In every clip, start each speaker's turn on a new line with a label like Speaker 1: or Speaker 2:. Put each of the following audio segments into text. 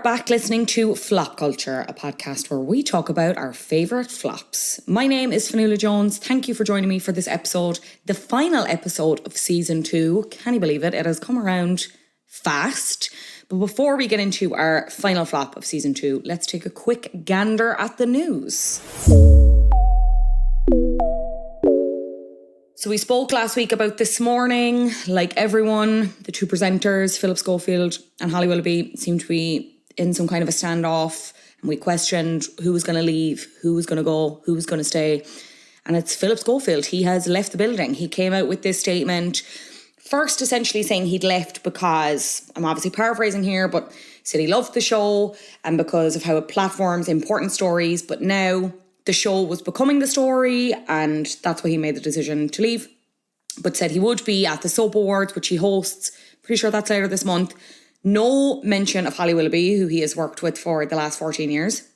Speaker 1: back listening to Flop Culture, a podcast where we talk about our favourite flops. My name is Fionnuala Jones. Thank you for joining me for this episode, the final episode of Season 2. Can you believe it? It has come around fast. But before we get into our final flop of Season 2, let's take a quick gander at the news. So we spoke last week about This Morning. Like everyone, the two presenters, Philip Schofield and Holly Willoughby, seemed to be in some kind of a standoff. And we questioned who was going to leave, who was going to go, who was going to stay. And it's Philip Schofield. He has left the building. He came out with this statement, first essentially saying he'd left because, I'm obviously paraphrasing here, but he said he loved the show and because of how it platforms important stories. But now the show was becoming the story and that's why he made the decision to leave. But said he would be at the Soap Awards, which he hosts. Pretty sure that's later this month. No mention of Holly Willoughby, who he has worked with for the last 14 years.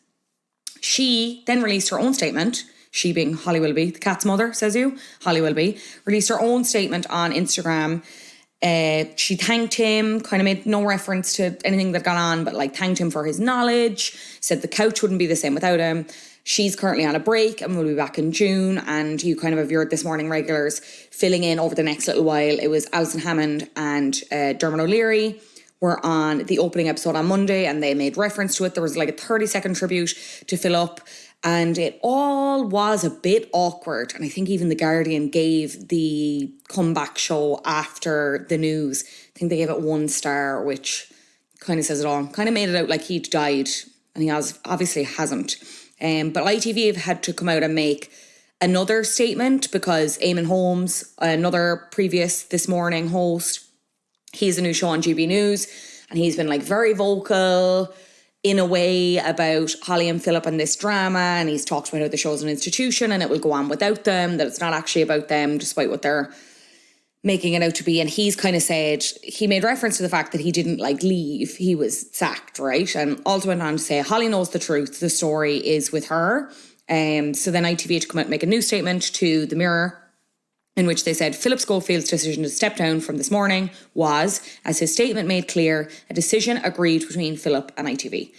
Speaker 1: She then released her own statement. She being Holly Willoughby, the cat's mother, says you. Holly Willoughby released her own statement on Instagram. She thanked him, kind of made no reference to anything that got on, but like thanked him for his knowledge, said the couch wouldn't be the same without him. She's currently on a break and will be back in June. And you kind of have your This Morning regulars filling in over the next little while. It was Alison Hammond and Dermot O'Leary were on the opening episode on Monday and they made reference to it. There was like a 30-second tribute to Philip and it all was a bit awkward. And I think even The Guardian gave the comeback show after the news. I think they gave it 1 star, which kind of says it all. Kind of made it out like he'd died and he obviously hasn't. But ITV have had to come out and make another statement because Eamon Holmes, another previous This Morning host, he's a new show on GB News and he's been like very vocal in a way about Holly and Philip and this drama, and he's talked about how the show's an institution and it will go on without them, that it's not actually about them despite what they're making it out to be. And he's kind of said, he made reference to the fact that he didn't like leave, he was sacked, right? And also went on to say Holly knows the truth, the story is with her. So then ITV had to come out and make a new statement to the Mirror in which they said Philip Schofield's decision to step down from This Morning was, as his statement made clear, a decision agreed between Philip and ITV.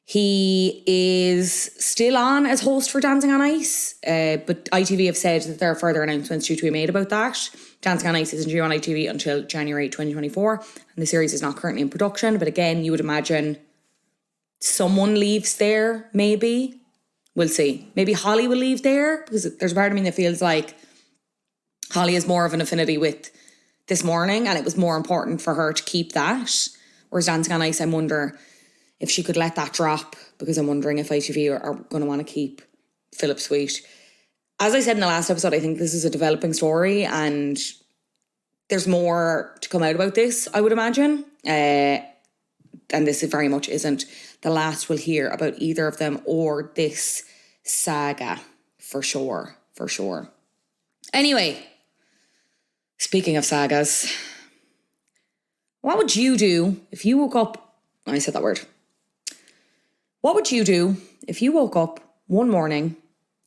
Speaker 1: He is still on as host for Dancing on Ice, but ITV have said that there are further announcements due to be made about that. Dancing on Ice isn't due on ITV until January 2024, and the series is not currently in production. But again, you would imagine someone leaves there, maybe. We'll see. Maybe Holly will leave there, because there's a part of me that feels like Holly has more of an affinity with This Morning, and it was more important for her to keep that. Whereas Dancing on Ice, I wonder if she could let that drop, because I'm wondering if ITV are going to want to keep Philip Sweet. As I said in the last episode, I think this is a developing story and there's more to come out about this, I would imagine. And this very much isn't the last we'll hear about either of them or this saga, for sure. Anyway, speaking of sagas, what would you do if you woke up... I said that word. What would you do if you woke up one morning,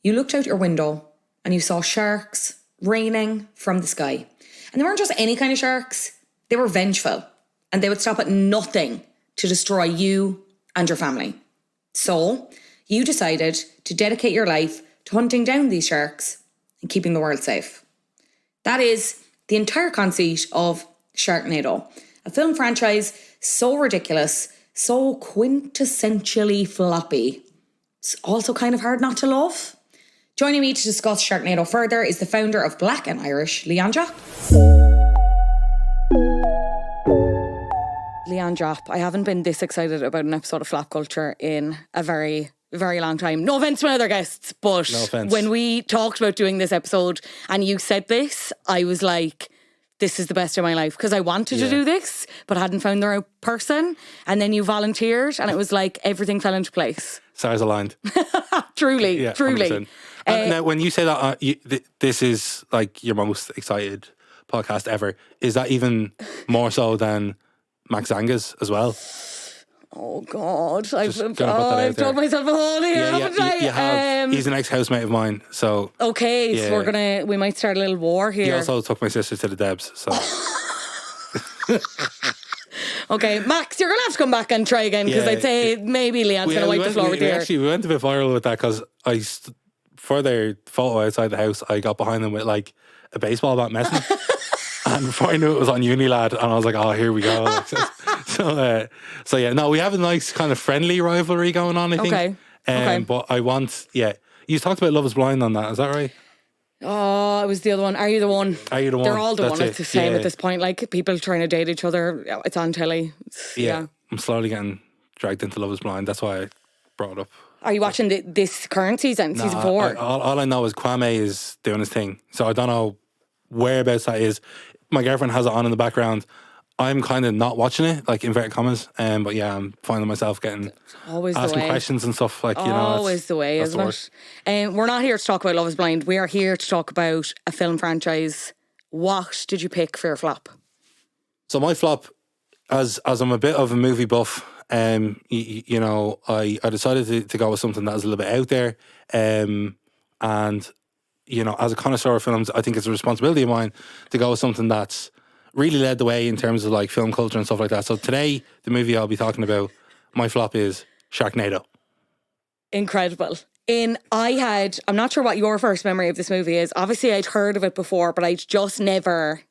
Speaker 1: you looked out your window and you saw sharks raining from the sky? And they weren't just any kind of sharks. They were vengeful and they would stop at nothing to destroy you and your family. So you decided to dedicate your life to hunting down these sharks and keeping the world safe. That is the entire conceit of Sharknado, a film franchise so ridiculous, so quintessentially floppy. It's also kind of hard not to love. Joining me to discuss Sharknado further is the founder of Black and Irish, Leon Diop. Leon Diop, I haven't been this excited about an episode of Flop Culture in a very, very long time. No offence to my other guests, but when we talked about doing this episode and you said this, I was like, this is the best of my life, because I wanted to do this but hadn't found the right person, and then you volunteered and it was like everything fell into place. Stars aligned. Truly. 100%.
Speaker 2: Now, when you say that this is like your most excited podcast ever, is that even more so than Max Zanga's as well?
Speaker 1: Oh God, I've done myself a hole here, haven't I?
Speaker 2: You have. He's an ex-housemate of mine, so...
Speaker 1: Okay, so we might start a little war here.
Speaker 2: He also took my sister to the Debs, so...
Speaker 1: Okay, Max, you're going to have to come back and try again because I'd say maybe Leon's going to wipe the floor with you.
Speaker 2: Actually, we went a bit viral with that because for their photo outside the house, I got behind them with like a baseball bat messing. And before I knew it was on Unilad, and I was like, oh, here we go. Like, so yeah, no, we have a nice kind of friendly rivalry going on, I think. Okay. But I want, you talked about Love is Blind on that, is that right?
Speaker 1: Oh, it was the other one. Are You the One?
Speaker 2: Are You the One?
Speaker 1: They're all the one. It's the same at this point. Like, people trying to date each other. It's on telly. Yeah.
Speaker 2: I'm slowly getting dragged into Love is Blind. That's why I brought it up.
Speaker 1: Are you watching this current season, season 4?
Speaker 2: All I know is Kwame is doing his thing. So I don't know whereabouts that is. My girlfriend has it on in the background. I'm kind of not watching it, like inverted commas. But yeah, I'm finding myself asking questions and stuff. Like, you know,
Speaker 1: always the way, isn't it? We're not here to talk about Love is Blind. We are here to talk about a film franchise. What did you pick for your flop?
Speaker 2: So my flop, as I'm a bit of a movie buff, you know, I decided to go with something that was a little bit out there. And, you know, as a connoisseur of films, I think it's a responsibility of mine to go with something that's really led the way in terms of like film culture and stuff like that. So today, the movie I'll be talking about, my flop is Sharknado.
Speaker 1: Incredible. I'm not sure what your first memory of this movie is. Obviously, I'd heard of it before, but I'd just never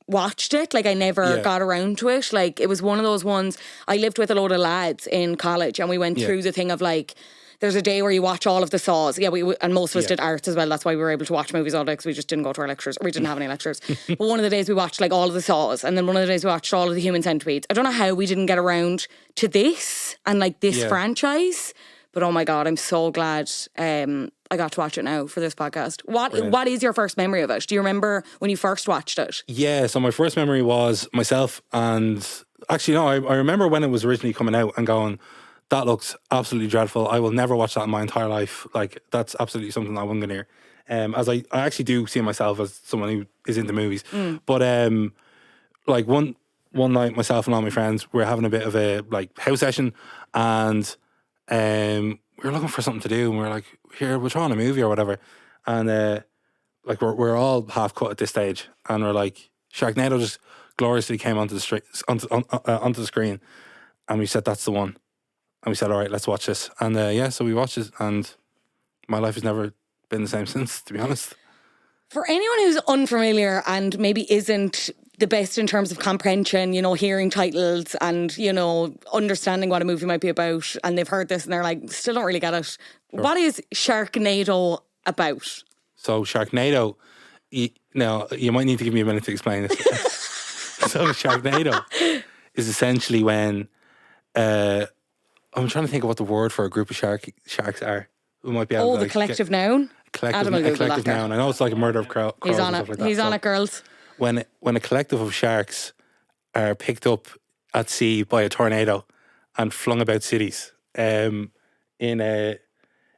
Speaker 1: watched it. Like, I never got around to it. Like, it was one of those ones. I lived with a load of lads in college, and we went through the thing of like, there's a day where you watch all of the Saws. Yeah, and most of us did arts as well. That's why we were able to watch movies all day, because we just didn't go to our lectures, or we didn't have any lectures. But one of the days we watched like all of the Saws, and then one of the days we watched all of the Human Centipedes. I don't know how we didn't get around to this and like this franchise, but oh my God, I'm so glad I got to watch it now for this podcast. What is your first memory of it? Do you remember when you first watched it? Yeah,
Speaker 2: so my first memory was myself, and actually no, I remember when it was originally coming out and going, that looks absolutely dreadful. I will never watch that in my entire life. Like, that's absolutely something I wouldn't go near. As I actually do see myself as someone who is into movies. But like one night, myself and all my friends were having a bit of a like house session, and we were looking for something to do, and we were like, here, we'll try on a movie or whatever. And like we're all half cut at this stage, and we're like, Sharknado just gloriously came onto the screen, and we said, that's the one. And we said, all right, let's watch this. And so we watched it, and my life has never been the same since, to be honest.
Speaker 1: For anyone who's unfamiliar and maybe isn't the best in terms of comprehension, you know, hearing titles and, you know, understanding what a movie might be about, and they've heard this and they're like, still don't really get it. Sure. What is Sharknado about? So Sharknado,
Speaker 2: you might need to give me a minute to explain this. So Sharknado is essentially when... I'm trying to think of what the word for a group of sharks are. Who might be able to,
Speaker 1: the collective noun?
Speaker 2: Collective noun. I know it's like a murder of crows.
Speaker 1: He's on it. Like He's on it, girls.
Speaker 2: When a collective of sharks are picked up at sea by a tornado and flung about cities, in a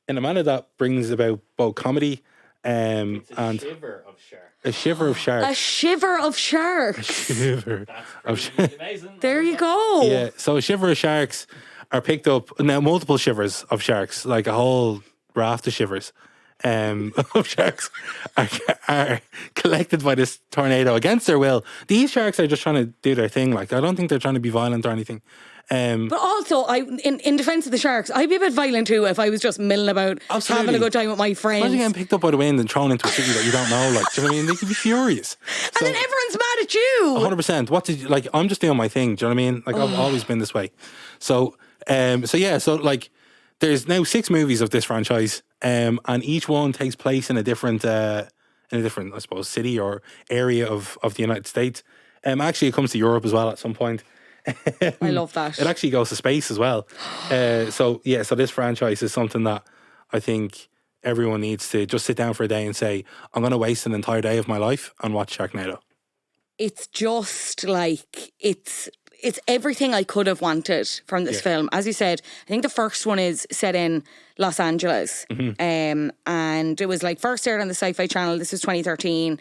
Speaker 2: manner that brings about both comedy and
Speaker 3: shiver of sharks.
Speaker 2: A shiver of sharks.
Speaker 1: A shiver of sharks.
Speaker 2: A shiver of sharks.
Speaker 3: Amazing.
Speaker 1: There you go.
Speaker 2: Yeah. So a shiver of sharks are picked up, now multiple shivers of sharks, like a whole raft of shivers of sharks are collected by this tornado against their will. These sharks are just trying to do their thing. Like, I don't think they're trying to be violent or anything.
Speaker 1: But also, in defence of the sharks, I'd be a bit violent too if I was just milling about, having a good time with my friends.
Speaker 2: Imagine getting picked up by the wind and thrown into a city that you don't know. Like, do you know what I mean? They could be furious.
Speaker 1: And then everyone's mad at you.
Speaker 2: 100%. What did you, like, I'm just doing my thing. Do you know what I mean? Like, I've always been this way. So like, there's now 6 movies of this franchise, and each one takes place in a different, I suppose, city or area of the United States. Actually, it comes to Europe as well at some point.
Speaker 1: I love that.
Speaker 2: It actually goes to space as well. So this franchise is something that I think everyone needs to just sit down for a day and say, I'm going to waste an entire day of my life and watch Sharknado.
Speaker 1: It's just like, it's everything I could have wanted from this film. As you said, I think the first one is set in Los Angeles. And it was like first aired on the Sci-Fi Channel. This was 2013.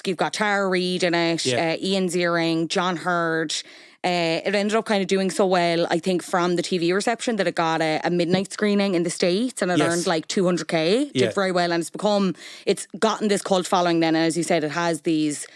Speaker 1: You've got Tara Reid in it, Ian Ziering, John Hurd. It ended up kind of doing so well, I think, from the TV reception that it got a midnight screening in the States, and it earned like 200k. Did very well, and it's gotten this cult following then. And as you said, it has these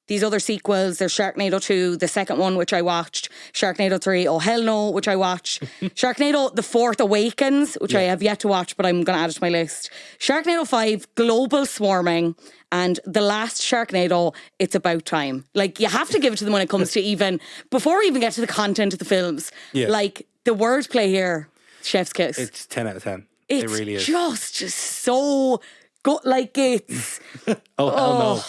Speaker 1: these other sequels. There's Sharknado 2, the second one, which I watched. Sharknado 3, Oh Hell No, which I watched. Sharknado, The Fourth Awakens, which I have yet to watch, but I'm going to add it to my list. Sharknado 5, Global Swarming. And the last Sharknado, It's About Time. Like, you have to give it to them when it comes to even, before we even get to the content of the films. Yeah. Like, the wordplay here, chef's kiss.
Speaker 2: It's 10 out of 10.
Speaker 1: It
Speaker 2: really is.
Speaker 1: Just so good. Like, it's...
Speaker 2: oh,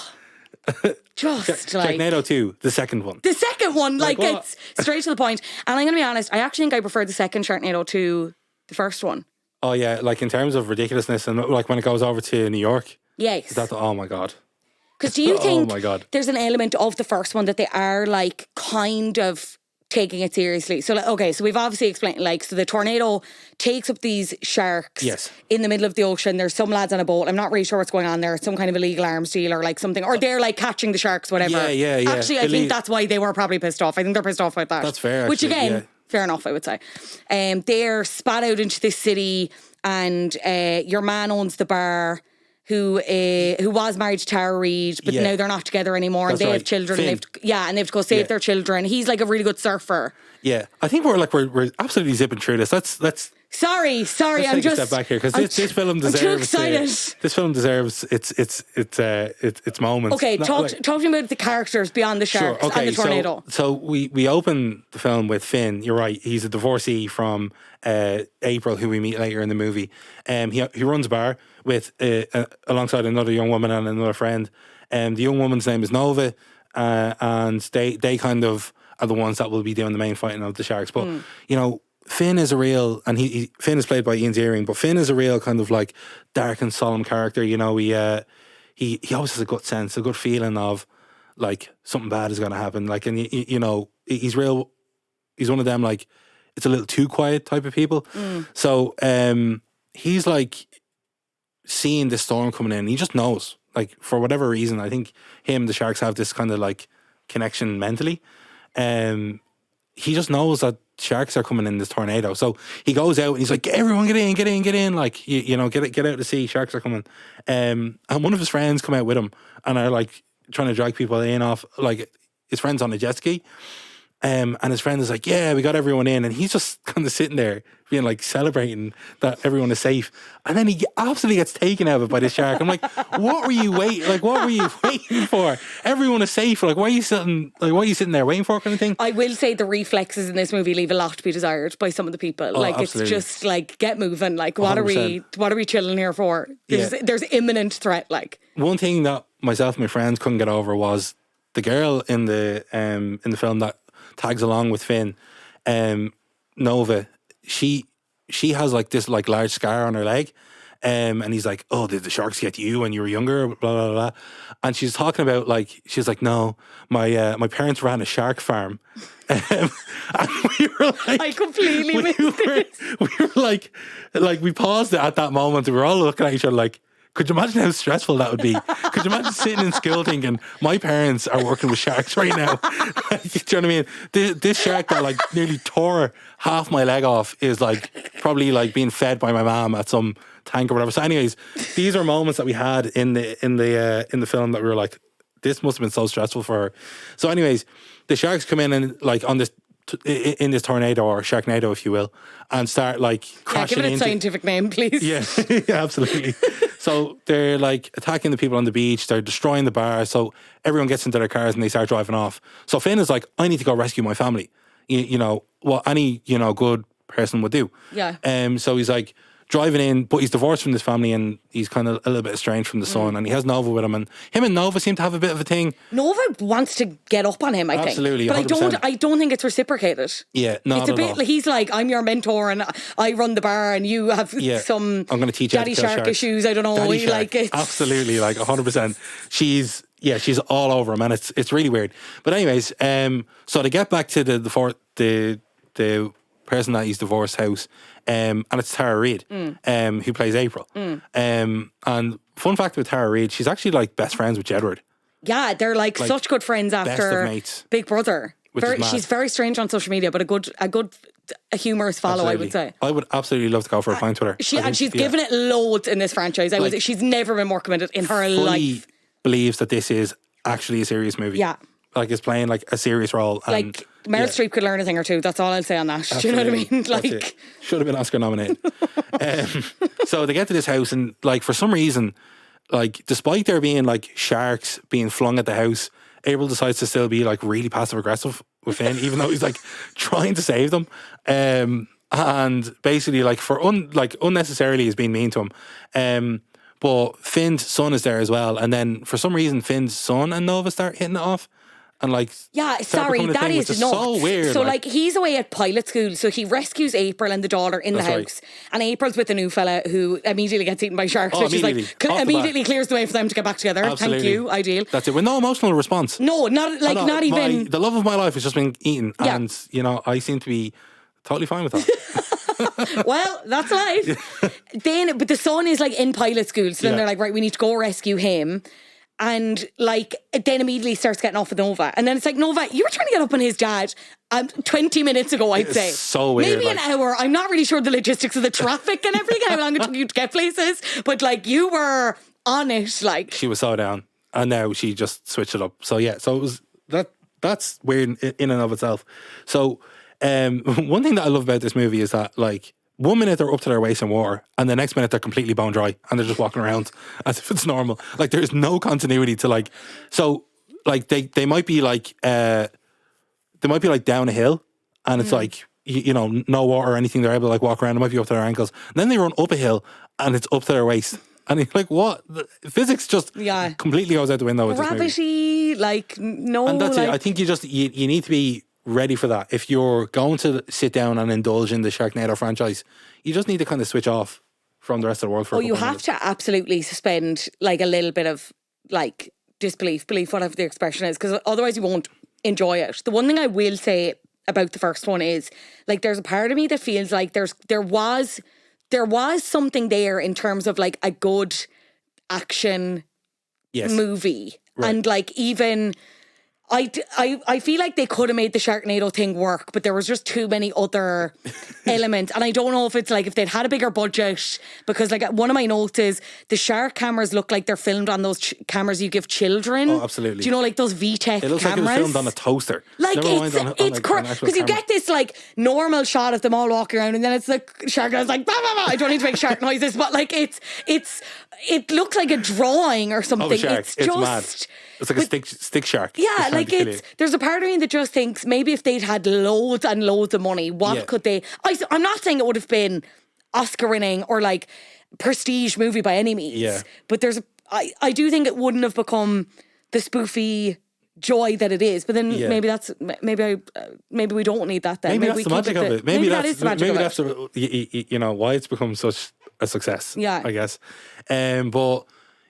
Speaker 2: no.
Speaker 1: Just like...
Speaker 2: Sharknado 2, the second one.
Speaker 1: The second one, like it's straight to the point. And I'm going to be honest, I actually think I prefer the second Sharknado to the first one.
Speaker 2: Oh, yeah. Like, in terms of ridiculousness and, like, when it goes over to New York.
Speaker 1: Yes.
Speaker 2: Oh, my God.
Speaker 1: Because do you think
Speaker 2: my God.
Speaker 1: there's an element of the first one that they are, like, kind of taking it seriously? So, like, okay, so we've obviously explained, like, so the tornado takes up these sharks in the middle of the ocean. There's some lads on a boat. I'm not really sure what's going on there. It's some kind of illegal arms deal or, like, something. Or they're, like, catching the sharks, whatever.
Speaker 2: Yeah.
Speaker 1: Actually, I think that's why they were probably pissed off. I think they're pissed off about that.
Speaker 2: That's fair,
Speaker 1: Which,
Speaker 2: actually,
Speaker 1: again, fair enough, I would say. They're spat out into this city and your man owns the bar who was married to Tara Reid, but now they're not together anymore.
Speaker 2: That's
Speaker 1: and they
Speaker 2: right.
Speaker 1: have children.
Speaker 2: Finn.
Speaker 1: And they have to go save their children. He's like a really good surfer.
Speaker 2: Yeah, I think we're absolutely zipping through this. Let's
Speaker 1: Sorry. I'm
Speaker 2: take a step back here because this film deserves.
Speaker 1: I'm too excited.
Speaker 2: This film deserves its moments.
Speaker 1: Okay, talk to me about the characters beyond the sharks and the tornado.
Speaker 2: So we open the film with Finn. You're right. He's a divorcee from April, who we meet later in the movie. He runs a bar with alongside another young woman and another friend. The young woman's name is Nova, and they kind of are the ones that will be doing the main fighting of the sharks. But you know, Finn is a real, and Finn is played by Ian Ziering, but Finn is a real kind of like dark and solemn character. You know, he always has a good sense, a good feeling of like something bad is going to happen. Like, and you know, he's real. He's one of them like it's a little too quiet type of people. So he's like seeing the storm coming in. He just knows, like for whatever reason. I think him and the sharks have this kind of like connection mentally. He just knows that sharks are coming in this tornado. So he goes out and he's like, everyone get in. Like, you know, get out to sea. Sharks are coming. And one of his friends come out with him and are like trying to drag people in off, like his friend's on a jet ski. And his friend is like, yeah, we got everyone in. And he's just kind of sitting there being like celebrating that everyone is safe. And then he absolutely gets taken out of it by the shark. I'm like, what were you waiting for? Everyone is safe. Like, why are you sitting there waiting for kind of thing?
Speaker 1: I will say the reflexes in this movie leave a lot to be desired by some of the people. Like, absolutely. It's just like, get moving. Like, what 100%. What are we chilling here for? There's imminent threat. Like, one
Speaker 2: thing that myself and my friends couldn't get over was the girl in the film that tags along with Finn, Nova. She has like this like large scar on her leg, and he's like, "Oh, did the sharks get you when you were younger?" Blah blah blah. And she's talking about like, she's like, "No, my parents ran a shark farm," and we were like,
Speaker 1: I completely missed it.
Speaker 2: We were like we paused it at that moment. We were all looking at each other like, could you imagine how stressful that would be? Could you imagine sitting in school thinking, my parents are working with sharks right now? Like, do you know what I mean? This shark that like nearly tore half my leg off is like probably like being fed by my mom at some tank or whatever. So anyways, these are moments that we had in the film that we were like, this must have been so stressful for her. So anyways, the sharks come in and like on this in this tornado, or Sharknado if you will, and start like crashing into...
Speaker 1: give it a scientific name, please.
Speaker 2: Yeah, absolutely. So they're like attacking the people on the beach, they're destroying the bar, so everyone gets into their cars and they start driving off. So Finn is like, I need to go rescue my family. You know, what any, you know, good person would do.
Speaker 1: Yeah.
Speaker 2: So he's like driving in, but he's divorced from his family and he's kind of a little bit estranged from the son, and he has Nova with him, and him and Nova seem to have a bit of a thing.
Speaker 1: Nova wants to get up on him, I think.
Speaker 2: Absolutely,
Speaker 1: but
Speaker 2: 100%.
Speaker 1: I don't think it's reciprocated.
Speaker 2: Yeah, not
Speaker 1: it's a
Speaker 2: at
Speaker 1: bit
Speaker 2: all.
Speaker 1: like, he's like, I'm your mentor and I run the bar and you have some
Speaker 2: I'm going to teach you
Speaker 1: daddy
Speaker 2: how to kill
Speaker 1: shark
Speaker 2: sharks.
Speaker 1: issues. I don't know.
Speaker 2: Daddy shark.
Speaker 1: Like, it's...
Speaker 2: Absolutely, like 100%. She's all over him, and it's really weird. But anyways, so to get back to the person that he's divorced house, and it's Tara Reid, who plays April. And fun fact with Tara Reid, she's actually like best friends with Jedward.
Speaker 1: Yeah, they're like such good friends after
Speaker 2: mates,
Speaker 1: Big Brother. She's very strange on social media, but a humorous follow, absolutely. I would say.
Speaker 2: I would absolutely love to go for a pint with her.
Speaker 1: She's given it loads in this franchise. She's never been more committed in her life.
Speaker 2: Believes that this is actually a serious movie.
Speaker 1: Yeah.
Speaker 2: Like it's playing like a serious role. And,
Speaker 1: Like Meryl Streep could learn a thing or two. That's all I'll say on that. Do you know what I mean?
Speaker 2: Like, should have been Oscar nominated. So they get to this house, and like for some reason, like despite there being like sharks being flung at the house, April decides to still be like really passive aggressive with Finn, even though he's like trying to save them. And basically like unnecessarily is being mean to him. But Finn's son is there as well, and then for some reason Finn's son and Nova start hitting it off. And like,
Speaker 1: yeah, sorry, that is nuts.
Speaker 2: So weird.
Speaker 1: So like he's away at pilot school, so he rescues April and the daughter in the house, right. And April's with a new fella who immediately gets eaten by sharks, which is like immediately clears the way for them to get back together. Absolutely. Thank you, ideal.
Speaker 2: That's it. With no emotional response.
Speaker 1: No, not even.
Speaker 2: The love of my life has just been eaten, and you know I seem to be totally fine with that.
Speaker 1: Well, that's life. But the son is like in pilot school, so then they're like, right, we need to go rescue him. And like then immediately starts getting off with Nova. And then it's like, Nova, you were trying to get up on his dad 20 minutes ago, I'd say.
Speaker 2: So weird.
Speaker 1: Maybe an hour. I'm not really sure the logistics of the traffic and everything, how long it took you to get places. But like you were on it. Like
Speaker 2: she was so down. And now she just switched it up. So yeah, so it was that's weird in and of itself. So one thing that I love about this movie is that like 1 minute they're up to their waist in water, and the next minute they're completely bone dry, and they're just walking around as if it's normal. Like there's no continuity to like. So like they might be like down a hill, and it's like you know no water or anything. They're able to like walk around. It might be up to their ankles. And then they run up a hill, and it's up to their waist. And you're like, what? The physics just completely goes out the window with this movie.
Speaker 1: Rabbity, like no.
Speaker 2: And that's
Speaker 1: like,
Speaker 2: it. I think you need to be ready for that. If you're going to sit down and indulge in the Sharknado franchise, you just need to kind of switch off from the rest of the world for a couple
Speaker 1: you
Speaker 2: of
Speaker 1: have
Speaker 2: minutes.
Speaker 1: to absolutely suspend like a little bit of like disbelief, belief, whatever the expression is, because otherwise you won't enjoy it. The one thing I will say about the first one is like there's a part of me that feels like there was something there in terms of like a good action movie. Right. And like even I feel like they could have made the Sharknado thing work, but there was just too many other elements. And I don't know if it's like if they'd had a bigger budget, because like one of my notes is the shark cameras look like they're filmed on those cameras you give children.
Speaker 2: Oh, absolutely.
Speaker 1: Do you know like those VTech cameras?
Speaker 2: It looks like it was filmed on a toaster.
Speaker 1: Like it's crazy because you get this like normal shot of them all walking around, and then it's like Sharknado's like bah, bah, bah. I don't need to make shark noises, but like it looks like a drawing or something.
Speaker 2: Oh, shark.
Speaker 1: It's just
Speaker 2: mad. It's like a stick shark.
Speaker 1: Yeah, like there's a part of me that just thinks maybe if they'd had loads and loads of money, what could they... I'm not saying it would have been Oscar winning or like prestige movie by any means, but I do think it wouldn't have become the spoofy joy that it is. But then maybe we don't need that then.
Speaker 2: Maybe that's the magic of it. Maybe
Speaker 1: that is the magic of it.
Speaker 2: You know, why it's become such a success, I guess. But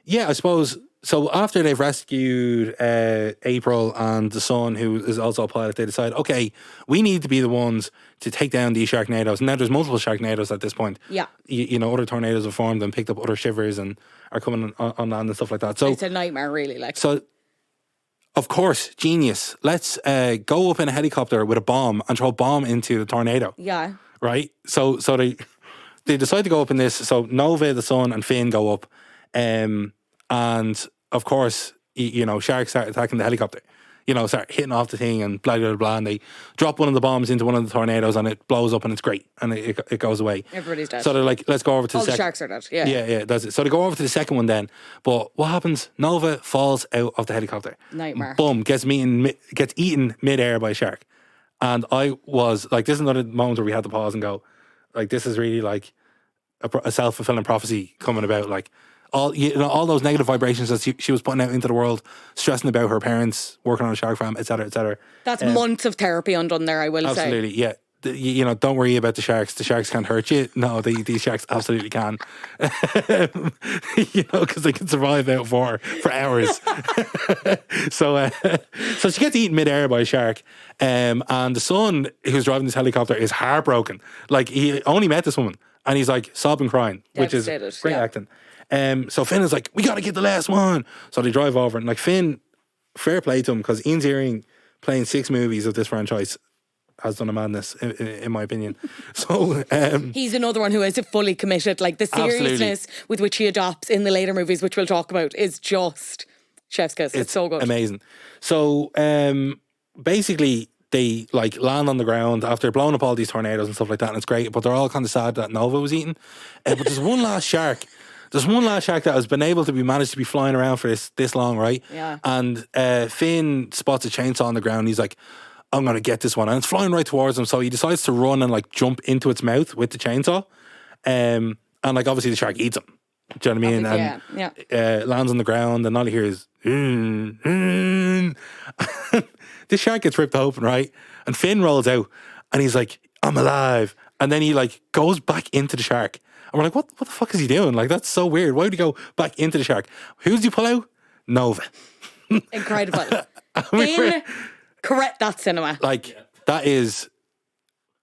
Speaker 2: yeah, I suppose... So after they've rescued April and the son, who is also a pilot, they decide, okay, we need to be the ones to take down these Sharknados. And now there's multiple Sharknados at this point.
Speaker 1: Yeah.
Speaker 2: You know, other tornadoes have formed and picked up other shivers and are coming on land and stuff like that. So
Speaker 1: it's a nightmare, really. Like. So,
Speaker 2: of course, genius. Let's go up in a helicopter with a bomb and throw a bomb into the tornado.
Speaker 1: Yeah.
Speaker 2: Right? So they decide to go up in this. So Nova, the son, and Finn go up. And of course, you know, sharks start attacking the helicopter, you know, start hitting off the thing and blah, blah, blah. And they drop one of the bombs into one of the tornadoes and it blows up and it's great. And it goes away.
Speaker 1: Everybody's dead.
Speaker 2: So they're like, let's go over to
Speaker 1: all
Speaker 2: the second.
Speaker 1: All the sharks are dead. Yeah.
Speaker 2: Yeah, that's it. So they go over to the second one then. But what happens? Nova falls out of the helicopter.
Speaker 1: Nightmare.
Speaker 2: Boom, gets eaten midair by a shark. And I was like, this is another moment where we had to pause and go, like, this is really like a self-fulfilling prophecy coming about. Like, all those negative vibrations that she was putting out into the world, stressing about her parents, working on a shark farm, etc., etc.
Speaker 1: That's months of therapy undone there, I will say.
Speaker 2: Absolutely, yeah. You know, don't worry about the sharks. The sharks can't hurt you. No, these sharks absolutely can. You know, because they can survive out for hours. So she gets eaten midair by a shark. And the son who's driving this helicopter is heartbroken. Like, he only met this woman, and he's like sobbing, crying, which is great acting. So Finn is like, we got to get the last one. So they drive over, and like Finn, fair play to him, because Ian Ziering playing 6 movies of this franchise has done a madness, in my opinion. So
Speaker 1: he's another one who is fully committed. Like the seriousness with which he adopts in the later movies, which we'll talk about, is just Chef's kiss. It's so good.
Speaker 2: Amazing. So basically they like land on the ground after blowing up all these tornadoes and stuff like that, and it's great, but they're all kind of sad that Nova was eaten. But there's one last shark. There's one last shark that has been able to be managed to be flying around for this long, right?
Speaker 1: Yeah.
Speaker 2: And Finn spots a chainsaw on the ground. He's like, I'm going to get this one. And it's flying right towards him. So he decides to run and like jump into its mouth with the chainsaw. And like obviously the shark eats him. Do you know what I mean? And lands on the ground and all you hear is, this shark gets ripped open, right? And Finn rolls out and he's like, I'm alive. And then he like goes back into the shark. And we're like, what the fuck is he doing? Like, that's so weird. Why would he go back into the shark? Who did he pull out? Nova.
Speaker 1: Incredible. Correct that cinema.
Speaker 2: Like, that is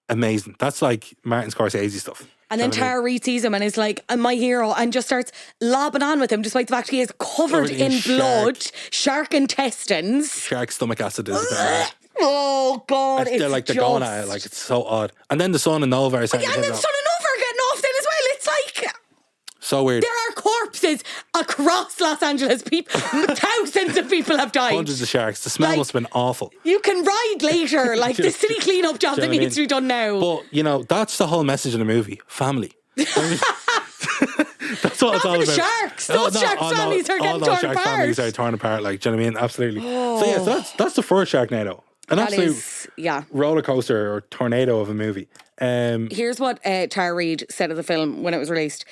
Speaker 2: amazing. That's like Martin Scorsese stuff.
Speaker 1: And then Tara Reid sees him and is like, my hero, and just starts lobbing on with him, despite the fact he is covered in blood, shark intestines.
Speaker 2: Shark stomach acid is bad.
Speaker 1: Oh, God.
Speaker 2: They're like, they're going at it. Like, it's so odd. And then the son and Nova are starting to
Speaker 1: and then Son and Nova are getting off then as well. It's like...
Speaker 2: So weird.
Speaker 1: There are corpses across Los Angeles. Thousands of people have died.
Speaker 2: Hundreds of sharks. The smell must have been awful.
Speaker 1: You can ride later. Like the city cleanup job that needs to be done now.
Speaker 2: But, you know, that's the whole message of the movie. Family. That's what it's all about.
Speaker 1: Sharks. Those sharks families are getting torn apart. All those shark
Speaker 2: families are torn apart. Like, do you know what I mean? Absolutely. So, yeah, so that's the first Sharknado. An absolute roller coaster or tornado of a movie.
Speaker 1: Here's what Tara Reid said of the film when it was released.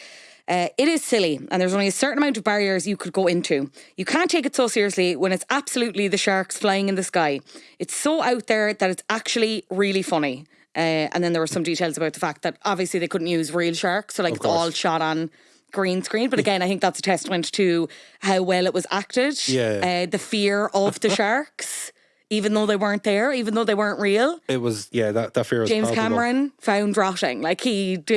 Speaker 1: It is silly, and there's only a certain amount of barriers you could go into. You can't take it so seriously when it's absolutely the sharks flying in the sky. It's so out there that it's actually really funny. And then there were some details about the fact that obviously they couldn't use real sharks, so like it's all shot on green screen. But again, I think that's a testament to how well it was acted.
Speaker 2: Yeah.
Speaker 1: The fear of the sharks. Even though they weren't there, even though they weren't real.
Speaker 2: It was, that fear was
Speaker 1: James
Speaker 2: palpable.
Speaker 1: Cameron found rotting. Like could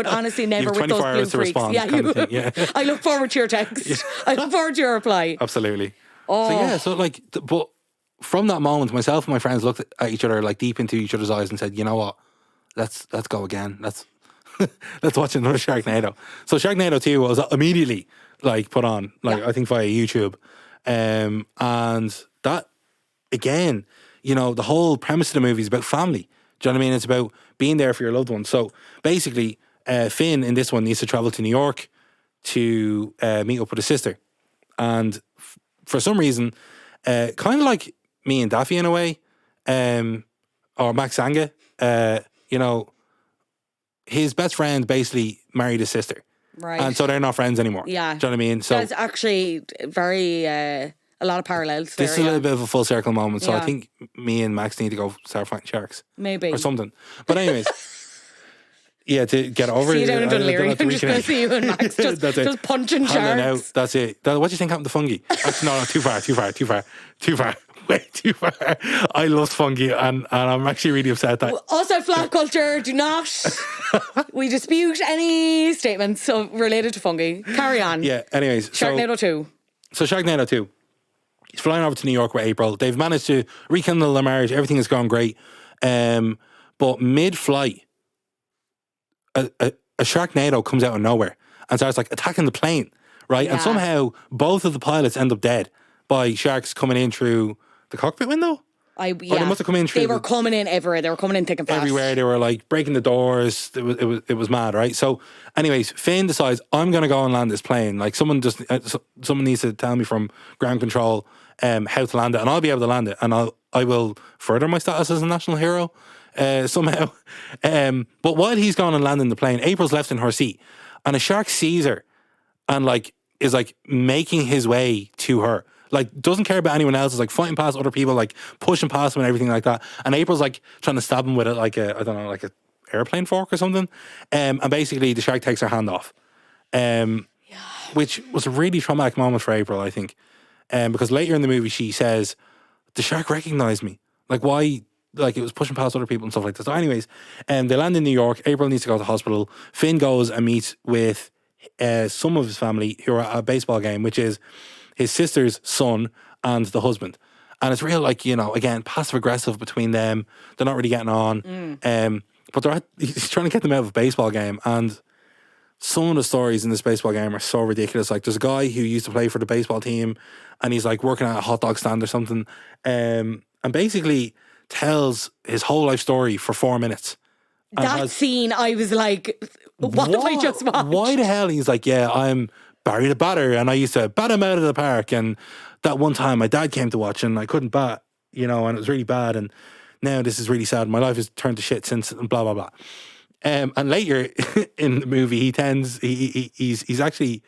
Speaker 1: honestly never with those blue freaks.
Speaker 2: Respond,
Speaker 1: I look forward to your text. Yeah. I look forward to your reply.
Speaker 2: Absolutely. So like, but from that moment, myself and my friends looked at each other, like deep into each other's eyes and said, you know what, let's go again. Let's watch another Sharknado. So Sharknado 2 was immediately like put on, like I think via YouTube. And that, again, you know, the whole premise of the movie is about family. Do you know what I mean? It's about being there for your loved ones. So basically, Finn in this one needs to travel to New York to meet up with his sister. And for some reason, kind of like me and Daffy in a way, or Max Sanga, you know, his best friend basically married his sister.
Speaker 1: Right.
Speaker 2: And so they're not friends anymore.
Speaker 1: Yeah.
Speaker 2: Do you know what I mean? So
Speaker 1: that's actually very... a lot of parallels there.
Speaker 2: This is a little bit of a full circle moment, so I think me and Max need to go start fighting sharks.
Speaker 1: Maybe.
Speaker 2: Or something. But anyways, to get over it.
Speaker 1: See you down in Dunleary. I'm just going to see you and Max just punching sharks.
Speaker 2: Out. That's it. What do you think happened to fungi? Actually, no, too far. Way too far. I love fungi and I'm actually really upset that...
Speaker 1: Also, flat culture, do not... we dispute any statements related to fungi. Carry on.
Speaker 2: Yeah, anyways.
Speaker 1: Sharknado 2.
Speaker 2: So Sharknado 2. He's flying over to New York with April. They've managed to rekindle their marriage. Everything has gone great. But mid-flight, a Sharknado comes out of nowhere and starts like attacking the plane, right? Yeah. And somehow both of the pilots end up dead by sharks coming in through the cockpit window. Or they must have come in through.
Speaker 1: They were coming in everywhere. They were coming in thick and fast.
Speaker 2: Everywhere. They were like breaking the doors. It was mad, right? So, anyways, Finn decides I'm going to go and land this plane. Like someone needs to tell me from ground control how to land it, and I'll be able to land it, and I will further my status as a national hero somehow. But while he's gone and landing the plane, April's left in her seat, and a shark sees her, and like is like making his way to her. Like, doesn't care about anyone else. Is like fighting past other people, like pushing past him and everything like that. And April's like trying to stab him with it, like like a airplane fork or something. And basically the shark takes her hand off. Which was a really traumatic moment for April, I think. Because later in the movie she says, the shark recognized me. Like, why? Like, it was pushing past other people and stuff like that. So anyways, they land in New York. April needs to go to the hospital. Finn goes and meets with some of his family who are at a baseball game, which is his sister's son and the husband. And it's real, like, you know, again, passive aggressive between them. They're not really getting on. But he's trying to get them out of a baseball game. And some of the stories in this baseball game are so ridiculous. Like there's a guy who used to play for the baseball team and he's like working at a hot dog stand or something. And basically tells his whole life story for 4 minutes.
Speaker 1: That scene, I was like, what have I just watched?
Speaker 2: Why the hell? He's like, yeah, I'm Barry the batter and I used to bat him out of the park. And that one time my dad came to watch and I couldn't bat, you know, and it was really bad. And now this is really sad. My life has turned to shit since and blah, blah, blah. And later in the movie, he's actually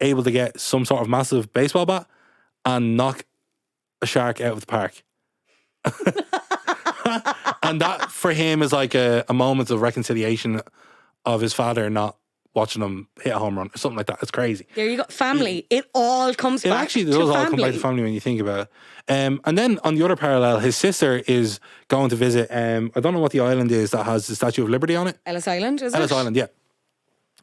Speaker 2: able to get some sort of massive baseball bat and knock a shark out of the park. And that for him is like a moment of reconciliation of his father not watching him hit a home run or something like that. It's crazy.
Speaker 1: There you go. Family. It all comes back.
Speaker 2: It actually does all come back to family when you think about it. And then on the other parallel, his sister is going to visit, I don't know what the island is that has the Statue of Liberty on it.
Speaker 1: Ellis Island, is it?
Speaker 2: Ellis Island, yeah.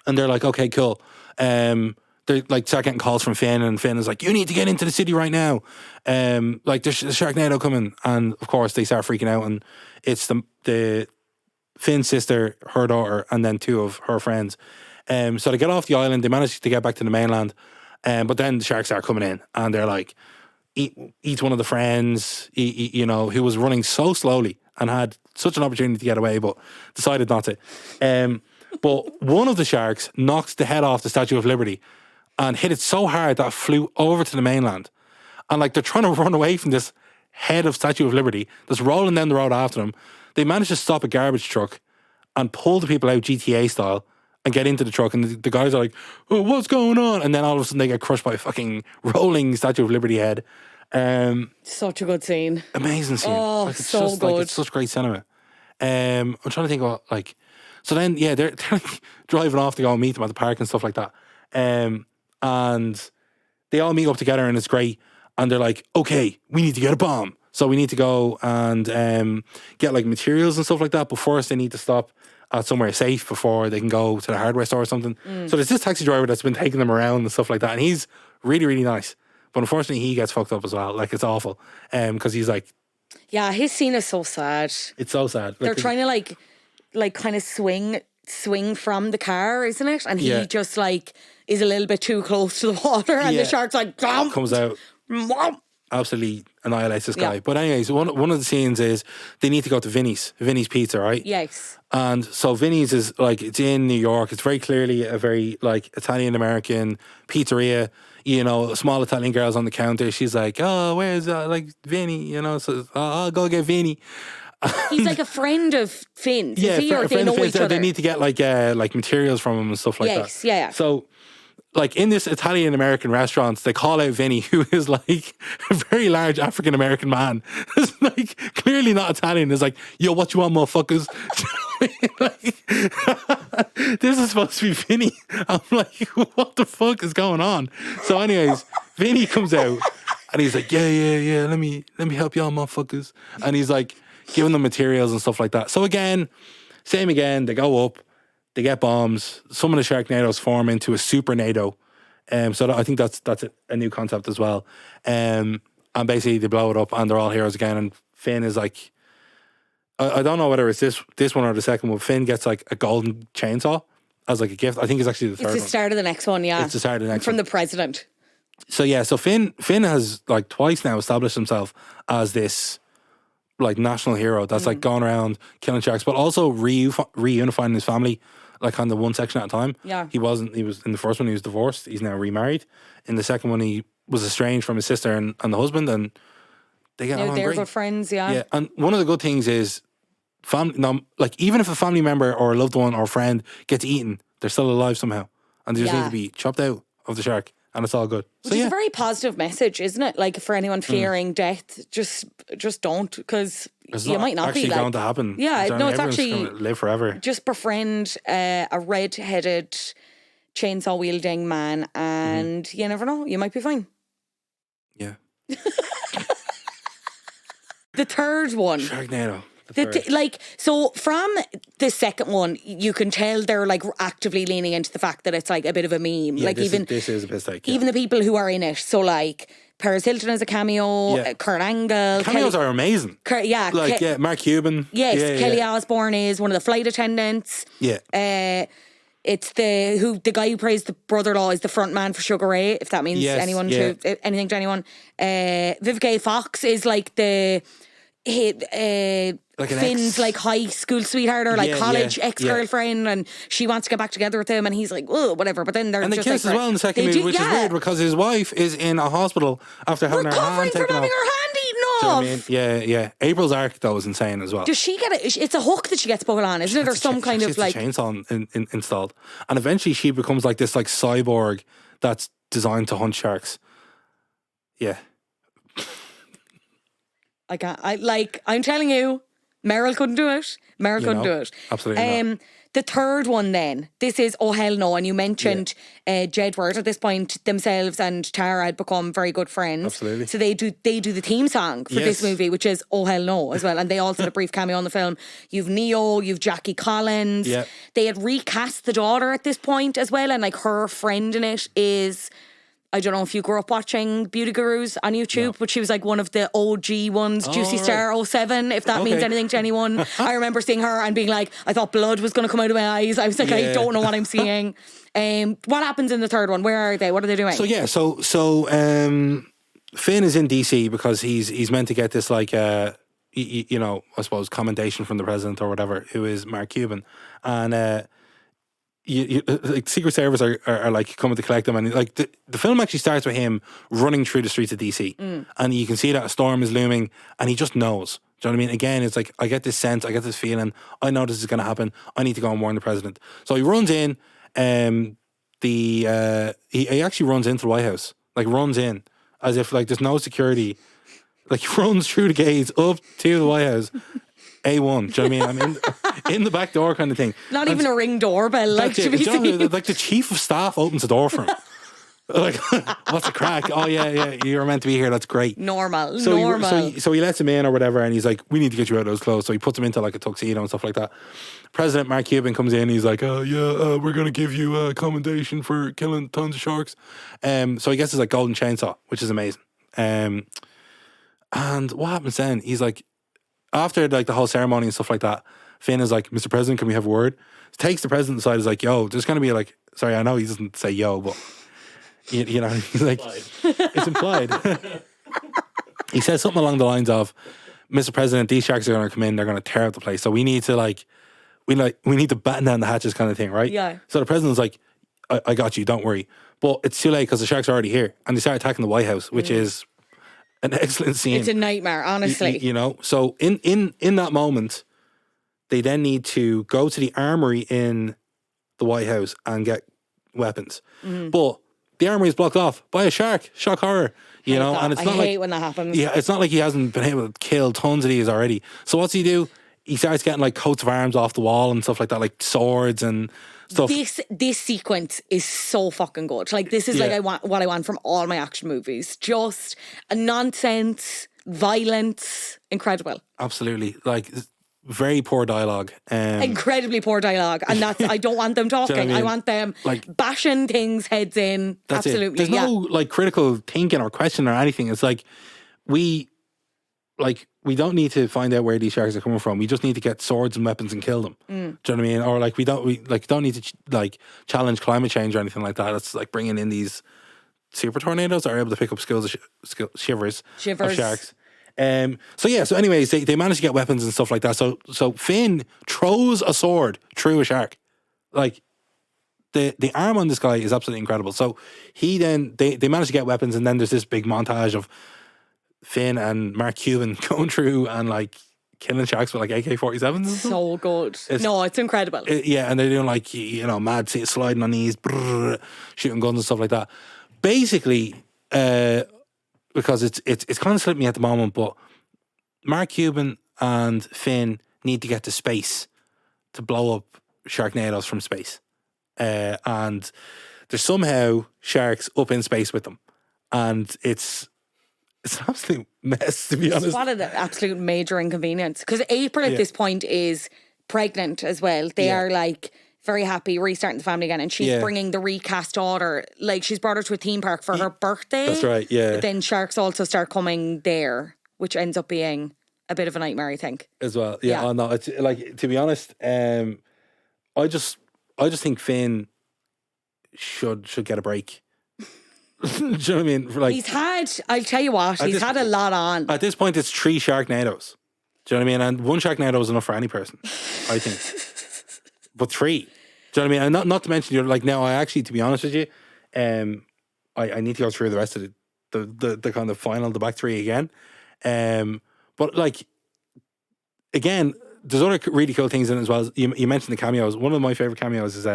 Speaker 2: And they're like, okay, cool. They like start getting calls from Finn, and Finn is like, you need to get into the city right now. Like there's Sharknado coming. And of course they start freaking out, and it's the Finn's sister, her daughter, and then 2 of her friends. So they get off the island, they manage to get back to the mainland, but then the sharks start coming in, and they're like, each one of the friends, you know, who was running so slowly and had such an opportunity to get away, but decided not to. But one of the sharks knocked the head off the Statue of Liberty and hit it so hard that it flew over to the mainland. And like they're trying to run away from this head of Statue of Liberty that's rolling down the road after them. They managed to stop a garbage truck and pull the people out GTA style and get into the truck, and the guys are like, oh, what's going on? And then all of a sudden they get crushed by a fucking rolling Statue of Liberty head.
Speaker 1: Such a good scene.
Speaker 2: Amazing scene.
Speaker 1: Oh,
Speaker 2: like, it's
Speaker 1: so
Speaker 2: just,
Speaker 1: good.
Speaker 2: Like, it's such great cinema. I'm trying to think what, like, so then, yeah, they're like driving off to go and meet them at the park and stuff like that. And they all meet up together and it's great. And they're like, okay, we need to get a bomb. So we need to go and get like materials and stuff like that. But first they need to stop at somewhere safe before they can go to the hardware store or something. So there's this taxi driver that's been taking them around and stuff like that. And he's really, really nice. But unfortunately he gets fucked up as well. Like it's awful. Because he's like...
Speaker 1: Yeah, his scene is so sad.
Speaker 2: It's so sad.
Speaker 1: They're trying to like kind of swing from the car, isn't it? And he just like is a little bit too close to the water and the shark's like...
Speaker 2: Comes out. Absolutely annihilates this guy. But anyways, one of the scenes is they need to go to Vinny's Pizza, right?
Speaker 1: Yes.
Speaker 2: And so Vinny's is like, it's in New York. It's very clearly a very like Italian-American pizzeria. You know, small Italian girls on the counter. She's like, oh, where's like Vinny? You know, so I'll go get Vinny.
Speaker 1: He's like a friend of Finn's.
Speaker 2: Yeah,
Speaker 1: is he? Or they know each other?
Speaker 2: They need to get like materials from him and stuff like that.
Speaker 1: Yes, yeah.
Speaker 2: So like in this Italian American restaurant, they call out Vinny, who is like a very large African American man. It's like clearly not Italian. It's like, yo, what you want, motherfuckers? Like, this is supposed to be Vinny. I'm like, what the fuck is going on? So, anyways, Vinny comes out and he's like, yeah. Let me help y'all, motherfuckers. And he's like giving them materials and stuff like that. So again, same again. They go up. They get bombs. Some of the Sharknadoes form into a Supernado. So I think that's a new concept as well. And basically they blow it up and they're all heroes again. And Finn is like, I don't know whether it's this one or the second one. Finn gets like a golden chainsaw as like a gift. I think it's actually the third one.
Speaker 1: It's the start of the next one, yeah.
Speaker 2: It's the start of the next
Speaker 1: one.
Speaker 2: From
Speaker 1: the president.
Speaker 2: So yeah, so Finn has like twice now established himself as this like national hero that's like going around killing sharks, but also reunifying his family. Like on the one section at a time.
Speaker 1: Yeah.
Speaker 2: He was in the first one he was divorced. He's now remarried. In the second one he was estranged from his sister and the husband, and they get along
Speaker 1: they're
Speaker 2: great.
Speaker 1: good friends, yeah.
Speaker 2: Yeah. And one of the good things is family. Now, like even if a family member or a loved one or friend gets eaten, they're still alive somehow. And they just need to be chopped out of the shark. And it's all good.
Speaker 1: Which is a very positive message, isn't it? Like for anyone fearing death, just don't, because you might not be
Speaker 2: actually going to happen.
Speaker 1: Yeah, no, it's actually
Speaker 2: going to live forever.
Speaker 1: Just befriend a red-headed, chainsaw-wielding man, and you never know, you might be fine.
Speaker 2: Yeah.
Speaker 1: The third one,
Speaker 2: Sharknado.
Speaker 1: So from the second one, you can tell they're like actively leaning into the fact that it's like a bit of a meme.
Speaker 2: Yeah,
Speaker 1: like
Speaker 2: this is a mistake. Yeah.
Speaker 1: Even the people who are in it. So like Paris Hilton as a cameo, Kurt Angle.
Speaker 2: Cameos are amazing.
Speaker 1: Mark
Speaker 2: Cuban.
Speaker 1: Yes, Kelly Osbourne is one of the flight attendants.
Speaker 2: Yeah.
Speaker 1: It's the guy who plays the brother-in-law is the front man for Sugar Ray, if that means anything to anyone. Vivica Fox is like the
Speaker 2: like
Speaker 1: Finn's like high school sweetheart or like college ex-girlfriend, and she wants to get back together with him, and he's like, oh, whatever. But then
Speaker 2: they
Speaker 1: just
Speaker 2: kiss
Speaker 1: like,
Speaker 2: as well in the second movie, which is weird because his wife is in a hospital after having her hand taken off.
Speaker 1: Recovering from having her hand eaten off.
Speaker 2: Do you know what I mean? Yeah. April's arc though is insane as well.
Speaker 1: Does she get it? It's a hook that she gets put on, isn't it, or some kind of like
Speaker 2: chainsaw installed, and eventually she becomes like this like cyborg that's designed to hunt sharks. Yeah.
Speaker 1: I'm telling you, Meryl couldn't do it. Meryl couldn't do it.
Speaker 2: Absolutely not.
Speaker 1: The third one then, this is Oh Hell No, and you mentioned Jedward. At this point, themselves and Tara had become very good friends.
Speaker 2: Absolutely.
Speaker 1: So they do the theme song for this movie, which is Oh Hell No as well. And they also had a brief cameo in the film. You've Neo, you've Jackie Collins.
Speaker 2: Yeah.
Speaker 1: They had recast the daughter at this point as well, and like her friend in it is, I don't know if you grew up watching Beauty Gurus on YouTube, but she was like one of the OG ones, Juicy Star 07, if that means anything to anyone. I remember seeing her and being like, I thought blood was going to come out of my eyes. I was like, I don't know what I'm seeing. What happens in the third one? Where are they? What are they doing?
Speaker 2: So Finn is in DC because he's meant to get this like you know, I suppose commendation from the president or whatever, who is Mark Cuban, and like Secret Service are like coming to collect them, and like the film actually starts with him running through the streets of DC, and you can see that a storm is looming, and he just knows. Do you know what I mean? Again, it's like I get this sense, I get this feeling, I know this is going to happen. I need to go and warn the president. So he runs in. He actually runs into the White House, like runs in as if like there's no security. Like he runs through the gates up to the White House. A1, do you know what I mean? I'm in the back door kind of thing.
Speaker 1: Not even a ring doorbell, like to be seen.
Speaker 2: Like the chief of staff opens the door for him. Like, what's the crack? Oh yeah, you were meant to be here. That's great.
Speaker 1: Normal.
Speaker 2: So he lets him in or whatever, and he's like, "We need to get you out of those clothes." So he puts him into like a tuxedo and stuff like that. President Mark Cuban comes in. He's like, we're gonna give you a commendation for killing tons of sharks." So he gets his like golden chainsaw, which is amazing. And what happens then? He's like, after like the whole ceremony and stuff like that, Finn is like, "Mr. President, can we have a word?" Takes the president aside. Is like, "Yo, there's gonna be like," sorry, I know he doesn't say "yo," but you know, he's like, it's implied. He says something along the lines of, "Mr. President, these sharks are gonna come in. They're gonna tear up the place. So we need to we need to batten down the hatches, kind of thing, right?"
Speaker 1: Yeah.
Speaker 2: So the president's like, I got you. Don't worry." But it's too late because the sharks are already here, and they start attacking the White House, which is an excellent scene.
Speaker 1: It's a nightmare, honestly.
Speaker 2: You know, so in that moment, they then need to go to the armory in the White House and get weapons. But the armory is blocked off by a shark. Shock horror. You know, and it's not
Speaker 1: I hate when that happens.
Speaker 2: Yeah, it's not like he hasn't been able to kill tons of these already. So what's he do? He starts getting like coats of arms off the wall and stuff like that, like swords and stuff.
Speaker 1: This sequence is so fucking good. Like this is like what I want from all my action movies. Just a nonsense, violence, incredible.
Speaker 2: Absolutely, like very poor dialogue.
Speaker 1: Incredibly poor dialogue, and that's I don't want them talking.
Speaker 2: Do you know what I mean?
Speaker 1: I want them
Speaker 2: like
Speaker 1: bashing things heads in.
Speaker 2: That's
Speaker 1: absolutely.
Speaker 2: It. There's no like critical thinking or question or anything. It's like we don't need to find out where these sharks are coming from. We just need to get swords and weapons and kill them. Do you know what I mean? Or like we don't need to challenge climate change or anything like that. It's like bringing in these super tornadoes that are able to pick up shivers of sharks. So anyways, they manage to get weapons and stuff like that. So Finn throws a sword through a shark. Like the arm on this guy is absolutely incredible. So they manage to get weapons, and then there's this big montage of Finn and Mark Cuban going through and like killing sharks with like AK-47s.
Speaker 1: So good. It's incredible.
Speaker 2: And they're doing like, mad sliding on knees, shooting guns and stuff like that. Basically, because it's kind of slipped me at the moment, but Mark Cuban and Finn need to get to space to blow up Sharknadoes from space. And there's somehow sharks up in space with them. And it's an absolute mess, to be honest.
Speaker 1: What an absolute major inconvenience. Because April at this point is pregnant as well. They are like very happy restarting the family again, and she's bringing the recast daughter. Like she's brought her to a theme park for her birthday.
Speaker 2: That's right. Yeah.
Speaker 1: But then sharks also start coming there, which ends up being a bit of a nightmare, I think.
Speaker 2: As well. Yeah. Oh, no, it's like, to be honest, I just I just think Finn should get a break. Do you know what I mean? Like,
Speaker 1: He's had, I'll tell you what, he's had a lot on.
Speaker 2: At this point, it's 3 Sharknados. Do you know what I mean? And 1 Sharknado is enough for any person, I think. But 3. Do you know what I mean? And not to mention, you're like, now I actually, to be honest with you, I need to go through the rest of the kind of final, the back 3 again. But like, again, there's other really cool things in it as well. You mentioned the cameos. One of my favorite cameos is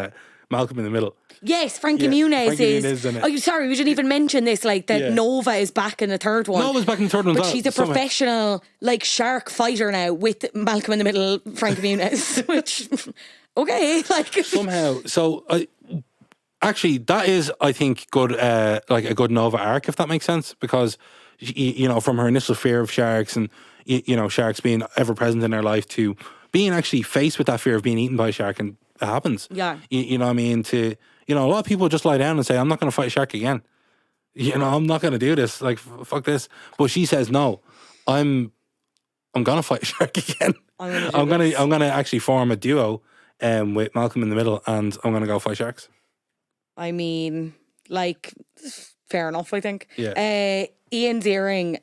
Speaker 2: Malcolm in the Middle.
Speaker 1: Yes, Frankie Muniz
Speaker 2: is in it.
Speaker 1: Oh, sorry, we didn't even mention this. Like that, Nova is back in the third one.
Speaker 2: Nova's back in the third one,
Speaker 1: but she's a professional like shark fighter now with Malcolm in the Middle, Frankie Muniz. Which, okay, like
Speaker 2: somehow. So actually, that is, I think, good. Like a good Nova arc, if that makes sense, because you know, from her initial fear of sharks and you know, sharks being ever present in her life to being actually faced with that fear of being eaten by a shark, and it happens.
Speaker 1: Yeah.
Speaker 2: You know what I mean? You know, a lot of people just lie down and say, I'm not going to fight a shark again. You know, I'm not going to do this. Like, fuck this. But she says, no, I'm going to fight a shark again. I'm going to actually form a duo with Malcolm in the Middle, and I'm going to go fight sharks.
Speaker 1: I mean, like, fair enough, I think.
Speaker 2: Yeah.
Speaker 1: Ian Ziering,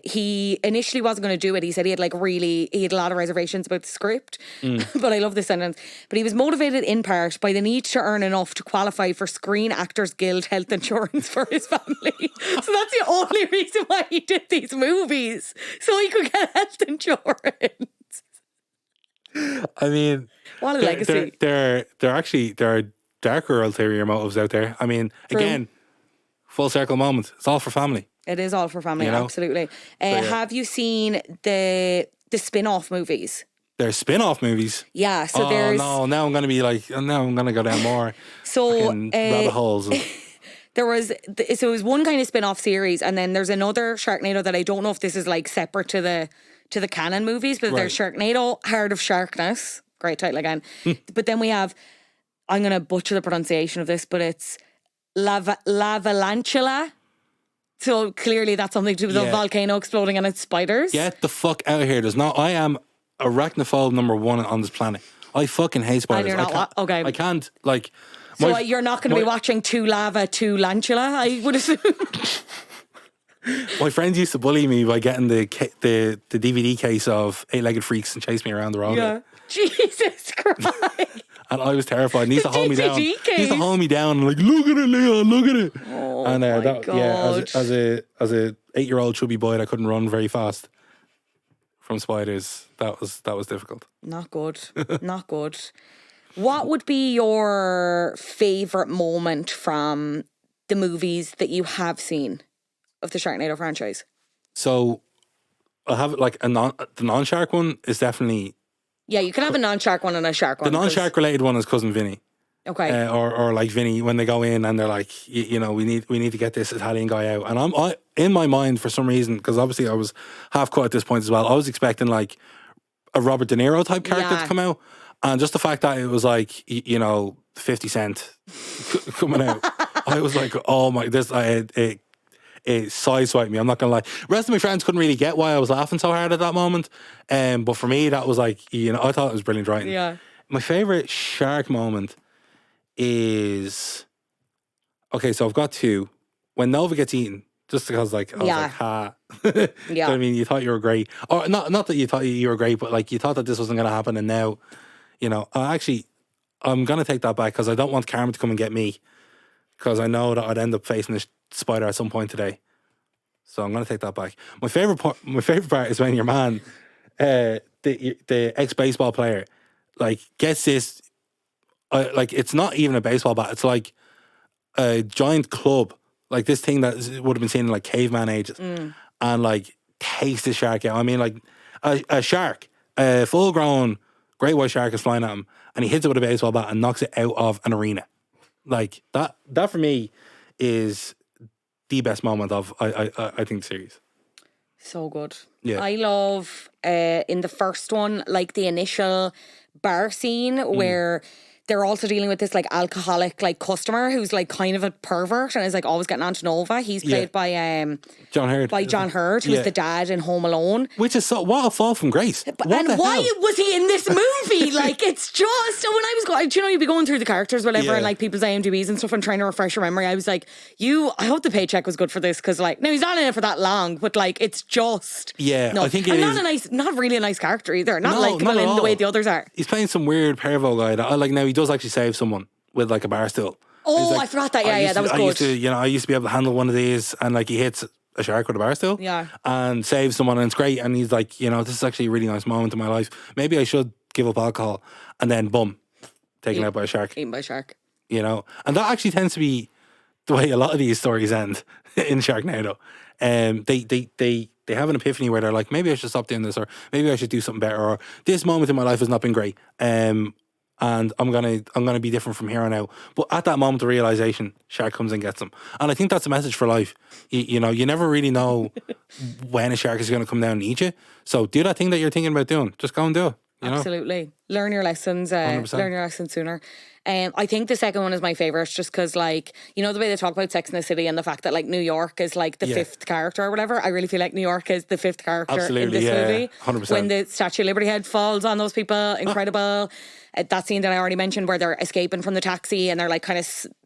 Speaker 1: he initially wasn't going to do it. He said he had a lot of reservations about the script. But I love this sentence. But he was motivated in part by the need to earn enough to qualify for Screen Actors Guild health insurance for his family. So that's the only reason why he did these movies. So he could get health insurance.
Speaker 2: I mean,
Speaker 1: what a legacy.
Speaker 2: There are darker ulterior motives out there. I mean,
Speaker 1: True.
Speaker 2: Again, full circle moment. It's all for family.
Speaker 1: It is all for family, absolutely. Have you seen the spin-off movies?
Speaker 2: There's spin-off movies?
Speaker 1: Yeah, so there's...
Speaker 2: no, now I'm going to be like, now I'm going to go down more rabbit holes.
Speaker 1: It was one kind of spin-off series, and then there's another Sharknado that I don't know if this is like separate to the canon movies, but there's Sharknado, Heart of Sharkness. Great title again. But then we have, I'm going to butcher the pronunciation of this, but it's Lavalantula. So clearly that's something to do with a volcano exploding and its spiders. Get
Speaker 2: the fuck out of here. I am arachnophobe number 1 on this planet. I fucking hate spiders.
Speaker 1: And you're not okay.
Speaker 2: I can't, like...
Speaker 1: So you're not going to be watching Two Lantula, I would assume?
Speaker 2: My friends used to bully me by getting the DVD case of 8-Legged Freaks and chase me around the road.
Speaker 1: Yeah. Jesus Christ.
Speaker 2: And I was terrified. And he used to hold me down. He used to hold me down and like, look at it, Leon, look at it.
Speaker 1: Oh, and my God.
Speaker 2: Yeah, as a 8-year-old chubby boy that couldn't run very fast from spiders, that was difficult.
Speaker 1: Not good. Not good. What would be your favourite moment from the movies that you have seen of the Sharknado franchise?
Speaker 2: So I have like the non-shark one is definitely...
Speaker 1: Yeah, you can have a non-shark one and a shark one.
Speaker 2: The non-shark related one is Cousin Vinny.
Speaker 1: Okay.
Speaker 2: Or like Vinny, when they go in and they're like, you know, we need to get this Italian guy out. And I in my mind, for some reason, because obviously I was half caught at this point as well, I was expecting like a Robert De Niro type character to come out. And just the fact that it was like, you know, 50 Cent coming out, I was like, oh my, it sideswiped me. I'm not going to lie. The rest of my friends couldn't really get why I was laughing so hard at that moment. But for me, that was like, you know, I thought it was brilliant writing.
Speaker 1: Yeah.
Speaker 2: My favourite shark moment is... Okay, so I've got 2. When Nova gets eaten, just because like, I was like, ha.
Speaker 1: Yeah.
Speaker 2: I mean, you thought you were great. Or not that you thought you were great, but like you thought that this wasn't going to happen, and now, you know, I'm going to take that back because I don't want karma to come and get me, because I know that I'd end up facing this spider at some point today. So I'm going to take that back. My favorite part is when your man, the ex-baseball player, like gets this, like it's not even a baseball bat. It's like a giant club, like this thing that would have been seen in like caveman ages, and like takes the shark out. I mean, like a shark, a full-grown great white shark is flying at him, and he hits it with a baseball bat and knocks it out of an arena. Like that for me is the best moment of I think the series.
Speaker 1: So good.
Speaker 2: Yeah.
Speaker 1: I love in the first one, like the initial bar scene where they're also dealing with this like alcoholic like customer who's like kind of a pervert and is like always getting onto Nova. He's played by
Speaker 2: John Hurd.
Speaker 1: John Hurd, who's the dad in Home Alone.
Speaker 2: Which is what a fall from grace.
Speaker 1: And why was he in this movie? Like, it's just, when I was going, do you know, you'd be going through the characters, whatever, and like people's IMDb's and stuff and trying to refresh your memory. I was like, I hope the paycheck was good for this, because like, no, he's not in it for that long, but like, it's just,
Speaker 2: I think it is.
Speaker 1: Not really a nice character either. Not
Speaker 2: not
Speaker 1: in the way the others are.
Speaker 2: He's playing some weird pervo guy that I like. Now he does actually save someone with like a bar stool.
Speaker 1: Oh,
Speaker 2: like,
Speaker 1: I forgot that. Yeah, that was good.
Speaker 2: I used to be able to handle one of these, and like he hits a shark with a bar stool, and saves someone, and it's great. And he's like, this is actually a really nice moment in my life. Maybe I should give up alcohol, and then boom, taken out by a shark.
Speaker 1: Eaten by a shark.
Speaker 2: And that actually tends to be the way a lot of these stories end in Sharknado. They have an epiphany where they're like, maybe I should stop doing this, or maybe I should do something better, or this moment in my life has not been great. And I'm gonna be different from here on out. But at that moment of realization, shark comes and gets them. And I think that's a message for life. You never really know when a shark is going to come down and eat you. So do that thing that you're thinking about doing. Just go and do it.
Speaker 1: Absolutely. Learn your lessons. Learn your lessons sooner. I think the second one is my favourite, just because, like, the way they talk about Sex in the City and the fact that, like, New York is, like, the fifth character or whatever. I really feel like New York is the fifth character in this movie.
Speaker 2: 100%.
Speaker 1: When the Statue of Liberty head falls on those people, incredible. That scene that I already mentioned where they're escaping from the taxi and they're, like,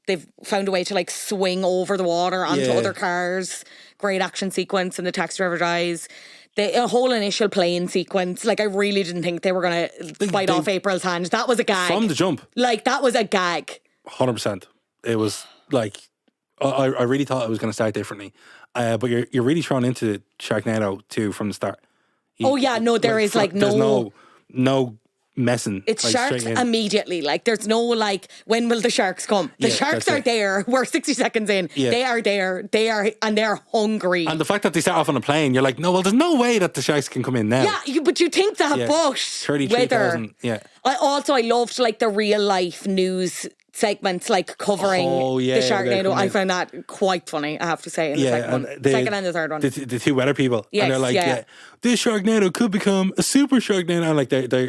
Speaker 1: they've found a way to, like, swing over the water onto other cars. Great action sequence, and the taxi driver dies. The whole initial plane sequence, like, I really didn't think they were going to bite off April's hand. That was a gag.
Speaker 2: From the jump.
Speaker 1: Like, that was a gag.
Speaker 2: 100%. It was, like, I really thought it was going to start differently. But you're really thrown into Sharknado, too, from the start.
Speaker 1: There is, like, no...
Speaker 2: There's no messing.
Speaker 1: It's like, sharks immediately. Like, there's no, like, when will the sharks come? The sharks are there. We're 60 seconds in. Yeah. They are there. And they're hungry.
Speaker 2: And the fact that they start off on a plane, you're like, no, well, there's no way that the sharks can come in now.
Speaker 1: Yeah, but you think that, but
Speaker 2: 33,000. Yeah.
Speaker 1: I loved, like, the real life news segments, like, covering the Sharknado. I found that quite funny, I have to say, in the second one. Second and the third one.
Speaker 2: The two weather people. Yes, and they're like, this Sharknado could become a super Sharknado. And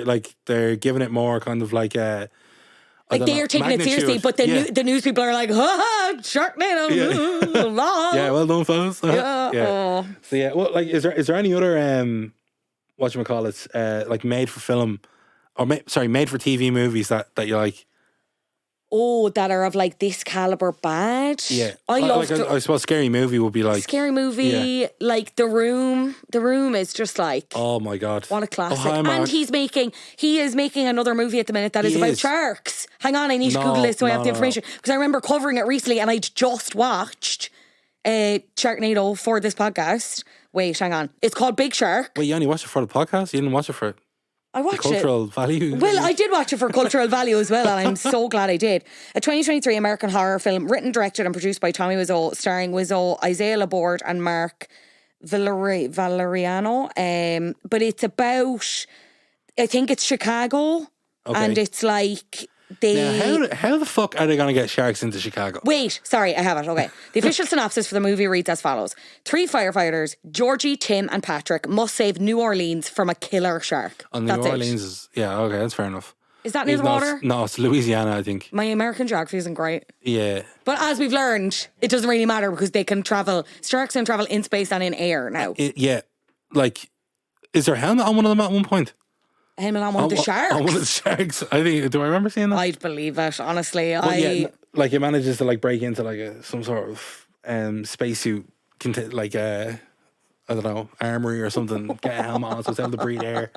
Speaker 2: like they're giving it more kind of like they're taking it seriously, but the news people are like, Sharknado. Yeah, well done, fellas.
Speaker 1: Yeah.
Speaker 2: So well, like, is there any other whatchamacallits, like made for film or made for TV movies that you like?
Speaker 1: That are of, like, this caliber bad.
Speaker 2: Yeah.
Speaker 1: I
Speaker 2: suppose Scary Movie would be like...
Speaker 1: Scary Movie, like The Room. The Room is just like...
Speaker 2: Oh, my God.
Speaker 1: What a classic. And he is making another movie at the minute that is about sharks. Hang on, I need to Google this so I have the information. Because I remember covering it recently and I'd just watched Sharknado for this podcast. Wait, hang on. It's called Big Shark.
Speaker 2: Wait, you only watched it for the podcast? You didn't watch it for...
Speaker 1: I watched
Speaker 2: cultural value.
Speaker 1: Well, I did watch it for cultural value as well, and I'm so glad I did. A 2023 American horror film written, directed and produced by Tommy Wiseau, starring Wiseau, Isaiah Laborde and Mark Valeriano. But it's about, I think it's Chicago, and it's like...
Speaker 2: Now, how the fuck are they going to get sharks into Chicago?
Speaker 1: Wait, sorry, I have it. Okay. The official synopsis for the movie reads as follows. 3 firefighters, Georgie, Tim and Patrick, must save New Orleans from a killer shark.
Speaker 2: And New Orleans is... Yeah, okay, that's fair enough.
Speaker 1: Is that near the water?
Speaker 2: No, it's Louisiana, I think.
Speaker 1: My American geography isn't great.
Speaker 2: Yeah.
Speaker 1: But as we've learned, it doesn't really matter because they can travel... Sharks can travel in space and in air now.
Speaker 2: Like, is there a helmet on one of them at one point?
Speaker 1: Helmet on one of the sharks.
Speaker 2: On one of the sharks. I think. Do I remember seeing that?
Speaker 1: I'd believe it, honestly.
Speaker 2: Like it manages to like break into like some sort of spacesuit, like I don't know, armory or something. Get a helmet on so it's able to breathe air.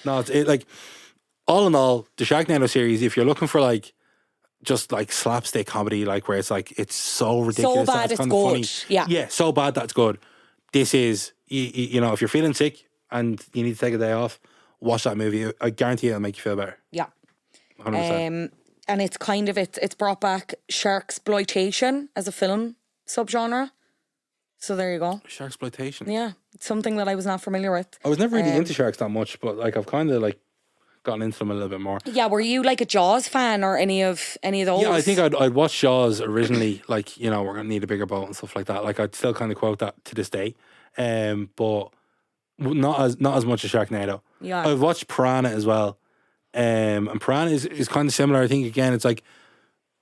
Speaker 2: No, it's like all in all, the Sharknado series. If you're looking for like just like slapstick comedy, like where it's like it's so ridiculous,
Speaker 1: so bad it's good.
Speaker 2: Funny. Yeah, so bad that's good. This is you know, if you're feeling sick and you need to take a day off, watch that movie. I guarantee it'll make you feel better. Yeah. 100%.
Speaker 1: And it's kind of, it's brought back sharksploitation as a film subgenre. So there you go.
Speaker 2: Sharksploitation?
Speaker 1: Yeah. It's something that I was not familiar with.
Speaker 2: I was never really into sharks that much, but like I've kind of like gotten into them a little bit more.
Speaker 1: Yeah, were you like a Jaws fan or any of those?
Speaker 2: Yeah, I think I'd watched Jaws originally, like, you know, we're going to need a bigger boat and stuff like that. Like I'd still kind of quote that to this day. But not as much as Sharknado.
Speaker 1: Yeah.
Speaker 2: I've watched Piranha as well. And piranha is kind of similar. I think again, it's like,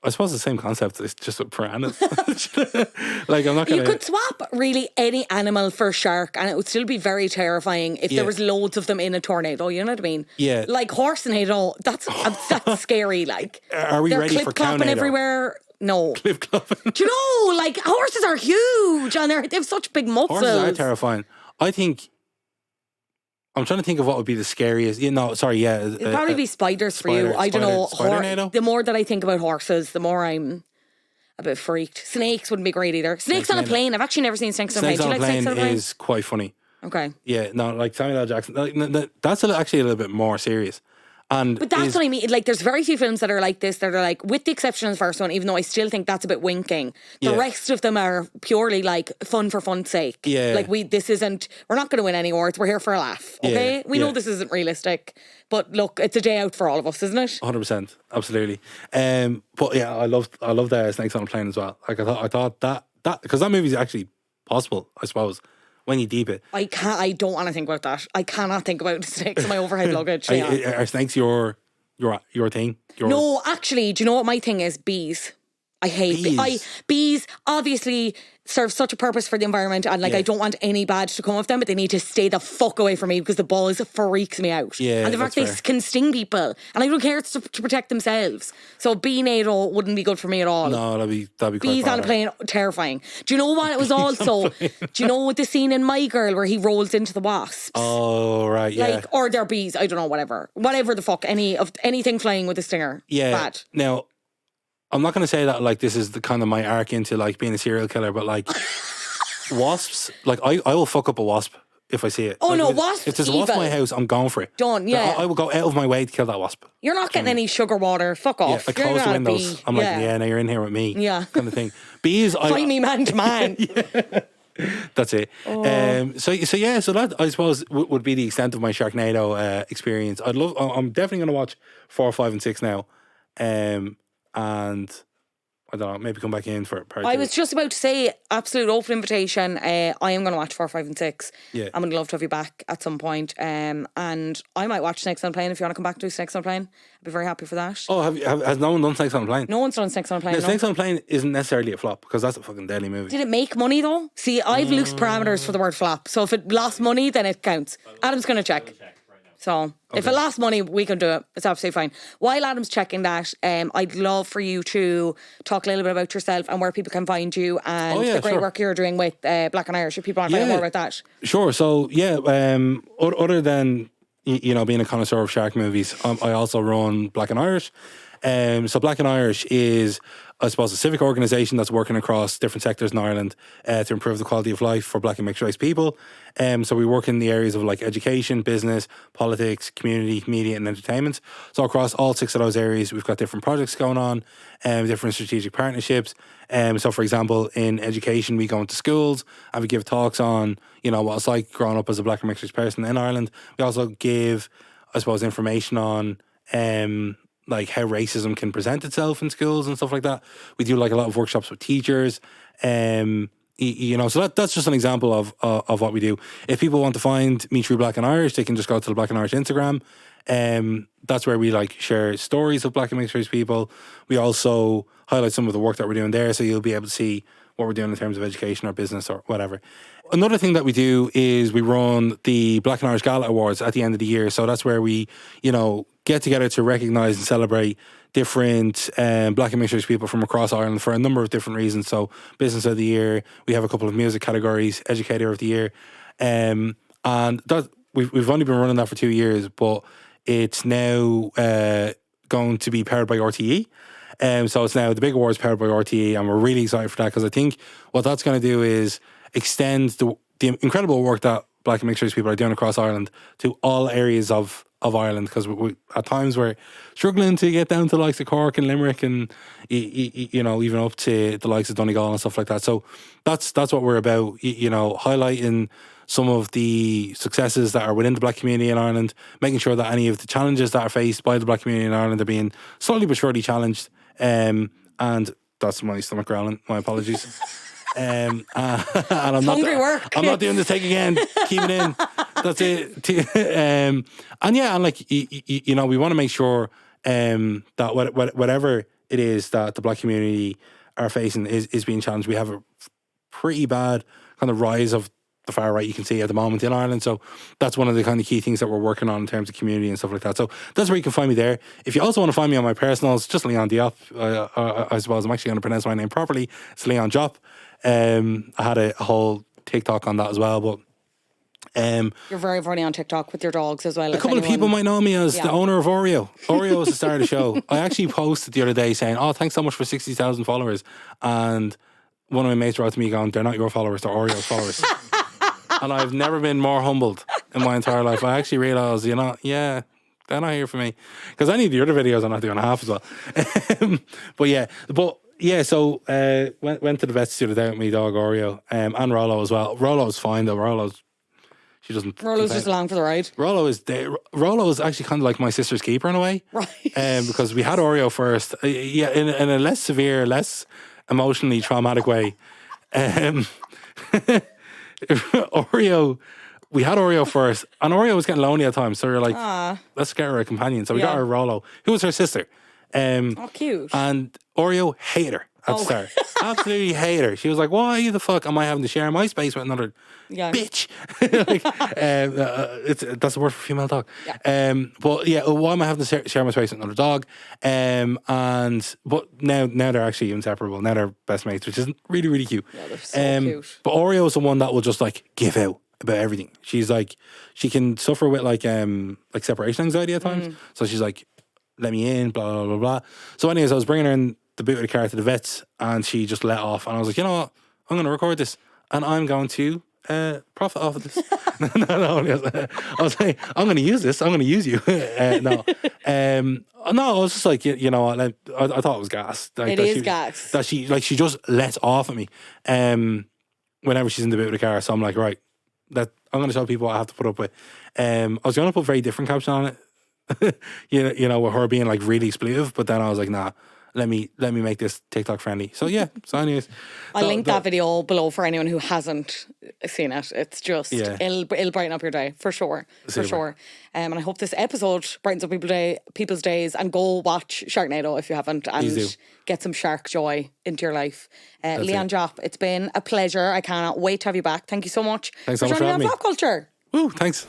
Speaker 2: I suppose the same concept. It's just with piranhas. Like, I'm not gonna.
Speaker 1: You could swap really any animal for a shark, and it would still be very terrifying if there was loads of them in a tornado. You know what I mean?
Speaker 2: Yeah.
Speaker 1: Like Horsenado, that's scary. Like,
Speaker 2: Are we ready for
Speaker 1: clip-clopping
Speaker 2: Cownado?
Speaker 1: everywhere? No.
Speaker 2: Clip clopping.
Speaker 1: Do you know? Like, horses are huge, and they have such big muscles.
Speaker 2: Horses are terrifying. I think. I'm trying to think of what would be the scariest. It'd
Speaker 1: probably be spiders for you. I don't know.
Speaker 2: Spider-nado?
Speaker 1: The more that I think about horses, the more I'm a bit freaked. Snakes wouldn't be great either. Snakes on a plane. I've actually never seen snakes on a plane.
Speaker 2: Snakes
Speaker 1: Do
Speaker 2: on
Speaker 1: you
Speaker 2: a
Speaker 1: like snakes on a
Speaker 2: plane
Speaker 1: plane?
Speaker 2: is quite funny.
Speaker 1: Okay.
Speaker 2: Yeah, no, like Samuel L. Jackson. That's actually a little bit more serious.
Speaker 1: But that's what I mean. Like, there's very few films that are like this, that are like, with the exception of the first one, even though I still think that's a bit winking. The rest of them are purely like fun for fun's sake.
Speaker 2: Yeah.
Speaker 1: Like, we're not going to win any awards. We're here for a laugh. Okay. We know this isn't realistic, but look, it's a day out for all of us, isn't it?
Speaker 2: 100%, absolutely. But yeah, I loved Snakes on a Plane as well. Like, I thought that because that movie's actually possible, I suppose, when you deep it.
Speaker 1: I don't want to think about that. I cannot think about snakes in my overhead luggage.
Speaker 2: Are snakes your thing?
Speaker 1: No, actually, do you know what my thing is? Bees. I hate bees. Bees obviously serve such a purpose for the environment, and I don't want any bad to come of them, but they need to stay the fuck away from me because the buzz freaks me out.
Speaker 2: Yeah,
Speaker 1: and the fact they can sting people, and I don't care, it's to protect themselves. So bee-nado wouldn't be good for me at all.
Speaker 2: No, that'd be quite
Speaker 1: Bees on a plane, terrifying. Do you know what it was also? Do you know with the scene in My Girl where he rolls into the wasps?
Speaker 2: Oh, right, yeah.
Speaker 1: Or they're bees, I don't know, whatever the fuck, anything flying with a stinger.
Speaker 2: Yeah.
Speaker 1: Bad.
Speaker 2: Now, I'm not going to say that like this is the kind of my arc into like being a serial killer, but like wasps, like I will fuck up a wasp if I see it.
Speaker 1: Oh
Speaker 2: like,
Speaker 1: no, wasps.
Speaker 2: If there's a wasp in my house, I'm going for it.
Speaker 1: Done, yeah.
Speaker 2: I will go out of my way to kill that wasp.
Speaker 1: You're not getting any sugar water. Fuck off.
Speaker 2: I close the windows. I'm like, now you're in here with me.
Speaker 1: Yeah.
Speaker 2: Kind of thing. Bees,
Speaker 1: find me man to man.
Speaker 2: That's it. So that I suppose would be the extent of my Sharknado experience. I'm definitely going to watch 4, 5, and 6 now. And I don't know, maybe come back in for part 2.
Speaker 1: I was just about to say, absolute open invitation. I am going to watch 4, 5, and 6.
Speaker 2: Yeah.
Speaker 1: I'm going to love to have you back at some point. And I might watch Snakes on a Plane if you want to come back to Snakes on a Plane. I'd be very happy for that.
Speaker 2: Oh, has no one done Snakes on a Plane?
Speaker 1: No one's done Snakes on a Plane.
Speaker 2: Now,
Speaker 1: no.
Speaker 2: Snakes on a Plane isn't necessarily a flop because that's a fucking deadly movie.
Speaker 1: Did it make money though? See, I've loose parameters for the word flop. So if it lost money, then it counts. Adam's going to check. So if it lost money, we can do it. It's absolutely fine. While Adam's checking that, I'd love for you to talk a little bit about yourself and where people can find you and the great work you're doing with Black and Irish. If people want to find out more about that.
Speaker 2: Sure. So other than being a connoisseur of shark movies, I also run Black and Irish. So Black and Irish is, I suppose, a civic organisation that's working across different sectors in Ireland to improve the quality of life for Black and mixed race people. So we work in the areas of like education, business, politics, community, media and entertainment. So across all 6 of those areas, we've got different projects going on, different strategic partnerships. So for example, in education, we go into schools and we give talks on, what it's like growing up as a Black and mixed race person in Ireland. We also give, I suppose, information on like how racism can present itself in schools and stuff like that. We do like a lot of workshops with teachers. So that's just an example of what we do. If people want to find me through Black and Irish, they can just go to the Black and Irish Instagram. That's where we like share stories of Black and mixed race people. We also highlight some of the work that we're doing there, so you'll be able to see what we're doing in terms of education or business or whatever. Another thing that we do is we run the Black and Irish Gala Awards at the end of the year. So that's where we, get together to recognise and celebrate different Black and mixed race people from across Ireland for a number of different reasons. So Business of the Year, we have a couple of music categories, Educator of the Year. And that we've only been running that for 2 years, but it's now going to be powered by RTE. So it's now the big awards powered by RTE, and we're really excited for that because I think what that's going to do is extend the incredible work that Black and mixed race people are doing across Ireland to all areas of Ireland, because we at times we're struggling to get down to the likes of Cork and Limerick and even up to the likes of Donegal and stuff like that. So that's what we're about, highlighting some of the successes that are within the Black community in Ireland, making sure that any of the challenges that are faced by the Black community in Ireland are being slowly but surely challenged. And that's my stomach growling. My apologies. And I'm not
Speaker 1: hungry work.
Speaker 2: I'm not doing this take again. Keep it in. That's it. And like, you know, we want to make sure that whatever it is that the Black community are facing is being challenged. We have a pretty bad kind of rise of the far right you can see at the moment in Ireland. So that's one of the kind of key things that we're working on in terms of community and stuff like that. So that's where you can find me there. If you also want to find me on my personals, just Leon Diop. I suppose I'm actually going to pronounce my name properly. It's Leon Diop. I had a whole TikTok on that as well, but
Speaker 1: you're very funny on TikTok with your dogs as well.
Speaker 2: A couple of people might know me as the owner of Oreo. Oreo was the star of the show. I actually posted the other day saying, "Oh, thanks so much for 60,000 followers," and one of my mates wrote to me going, "They're not your followers, they're Oreo's followers." And I've never been more humbled in my entire life. I actually realised, you know, yeah, they're not here for me. Because I need the other videos I'm not doing half as well. So went to the vets the other day with my dog Oreo and Rollo as well. Rollo's fine though. Rollo's just along for the ride. Rollo is actually kind of like my sister's keeper in a way.
Speaker 1: Right.
Speaker 2: Because we had Oreo first. In a less severe, less emotionally traumatic way. Oreo, we had Oreo first, and Oreo was getting lonely at times, so we were like, let's get her a companion. So we got her Rollo, who was her sister.
Speaker 1: Cute.
Speaker 2: And Oreo hated her at the start. Absolutely hated her. She was like, why the fuck am I having to share my space with another bitch? That's a word for female dog. Why am I having to share my space with another dog? But now they're actually inseparable. Now they're best mates, which is really, really cute.
Speaker 1: Yeah, they're so cute.
Speaker 2: But Oreo is the one that will just like give out about everything. She's like, she can suffer with like separation anxiety at times. So she's like, let me in, blah, blah, blah, blah. So anyways, I was bringing her in the boot of the car to the vets, and she just let off. And I was like, you know what? I'm going to record this, and I'm going to profit off of this. I was like, I'm going to use this. I'm going to use you. No, I was just like, you know what? I thought it was gas. Like,
Speaker 1: it is gas.
Speaker 2: That she just lets off at me whenever she's in the boot of the car. So I'm like, right, that I'm going to show people what I have to put up with. I was going to put a very different caption on it. you know, with her being like really expletive, but then I was like, nah, let me make this TikTok friendly. So yeah, so anyways,
Speaker 1: I'll link that video below for anyone who hasn't seen it. It's just it'll brighten up your day for sure. For sure. And I hope this episode brightens up people's days, and go watch Sharknado if you haven't, and get some shark joy into your life. Leon Diop, it's been a pleasure. I cannot wait to have you back. Thank you so much.
Speaker 2: Thanks so much for having me.
Speaker 1: Pop culture.
Speaker 2: Woo, thanks.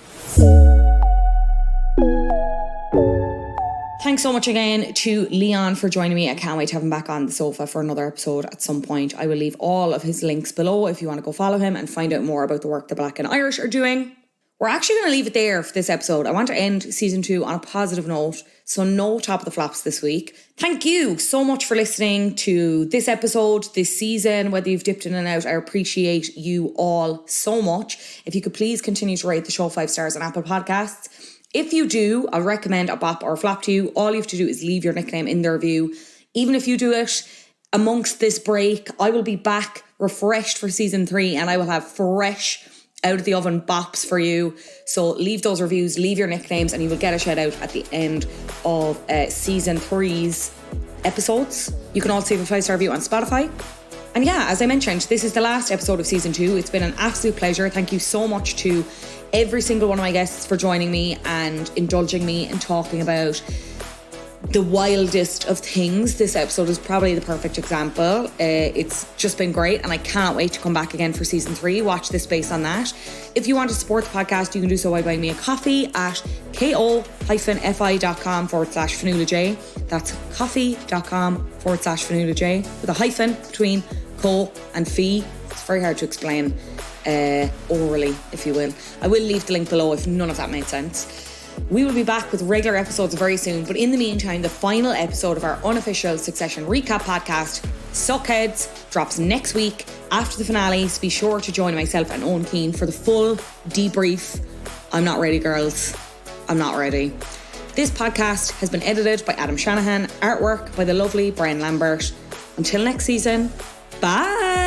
Speaker 1: Thanks so much again to Leon for joining me. I can't wait to have him back on the sofa for another episode at some point. I will leave all of his links below if you want to go follow him and find out more about the work the Black and Irish are doing. We're actually going to leave it there for this episode. I want to end season 2 on a positive note, so no top of the flops this week. Thank you so much for listening to this episode, this season, whether you've dipped in and out. I appreciate you all so much. If you could please continue to rate the show 5 stars on Apple Podcasts. If you do, I'll recommend a bop or a flop to you. All you have to do is leave your nickname in the review. Even if you do it amongst this break, I will be back refreshed for season 3, and I will have fresh out of the oven bops for you. So leave those reviews, leave your nicknames, and you will get a shout out at the end of season 3's episodes. You can also leave a 5-star review on Spotify. And yeah, as I mentioned, this is the last episode of season 2. It's been an absolute pleasure. Thank you so much to every single one of my guests for joining me and indulging me and talking about the wildest of things. This episode is probably the perfect example. It's just been great, and I can't wait to come back again for season 3. Watch this space on that. If you want to support the podcast, you can do so by buying me a coffee at ko-fi.com/FionnualaJ. That's coffee.com/FionnualaJ with a hyphen between co and fee. It's very hard to explain orally, if you will. I will leave the link below if none of that made sense. We will be back with regular episodes very soon, but in the meantime, the final episode of our unofficial Succession recap podcast, Suckheads, drops next week after the finale, so be sure to join myself and Owen Keane for the full debrief. I'm not ready, girls. I'm not ready. This podcast has been edited by Adam Shanahan, artwork by the lovely Brian Lambert. Until next season, bye!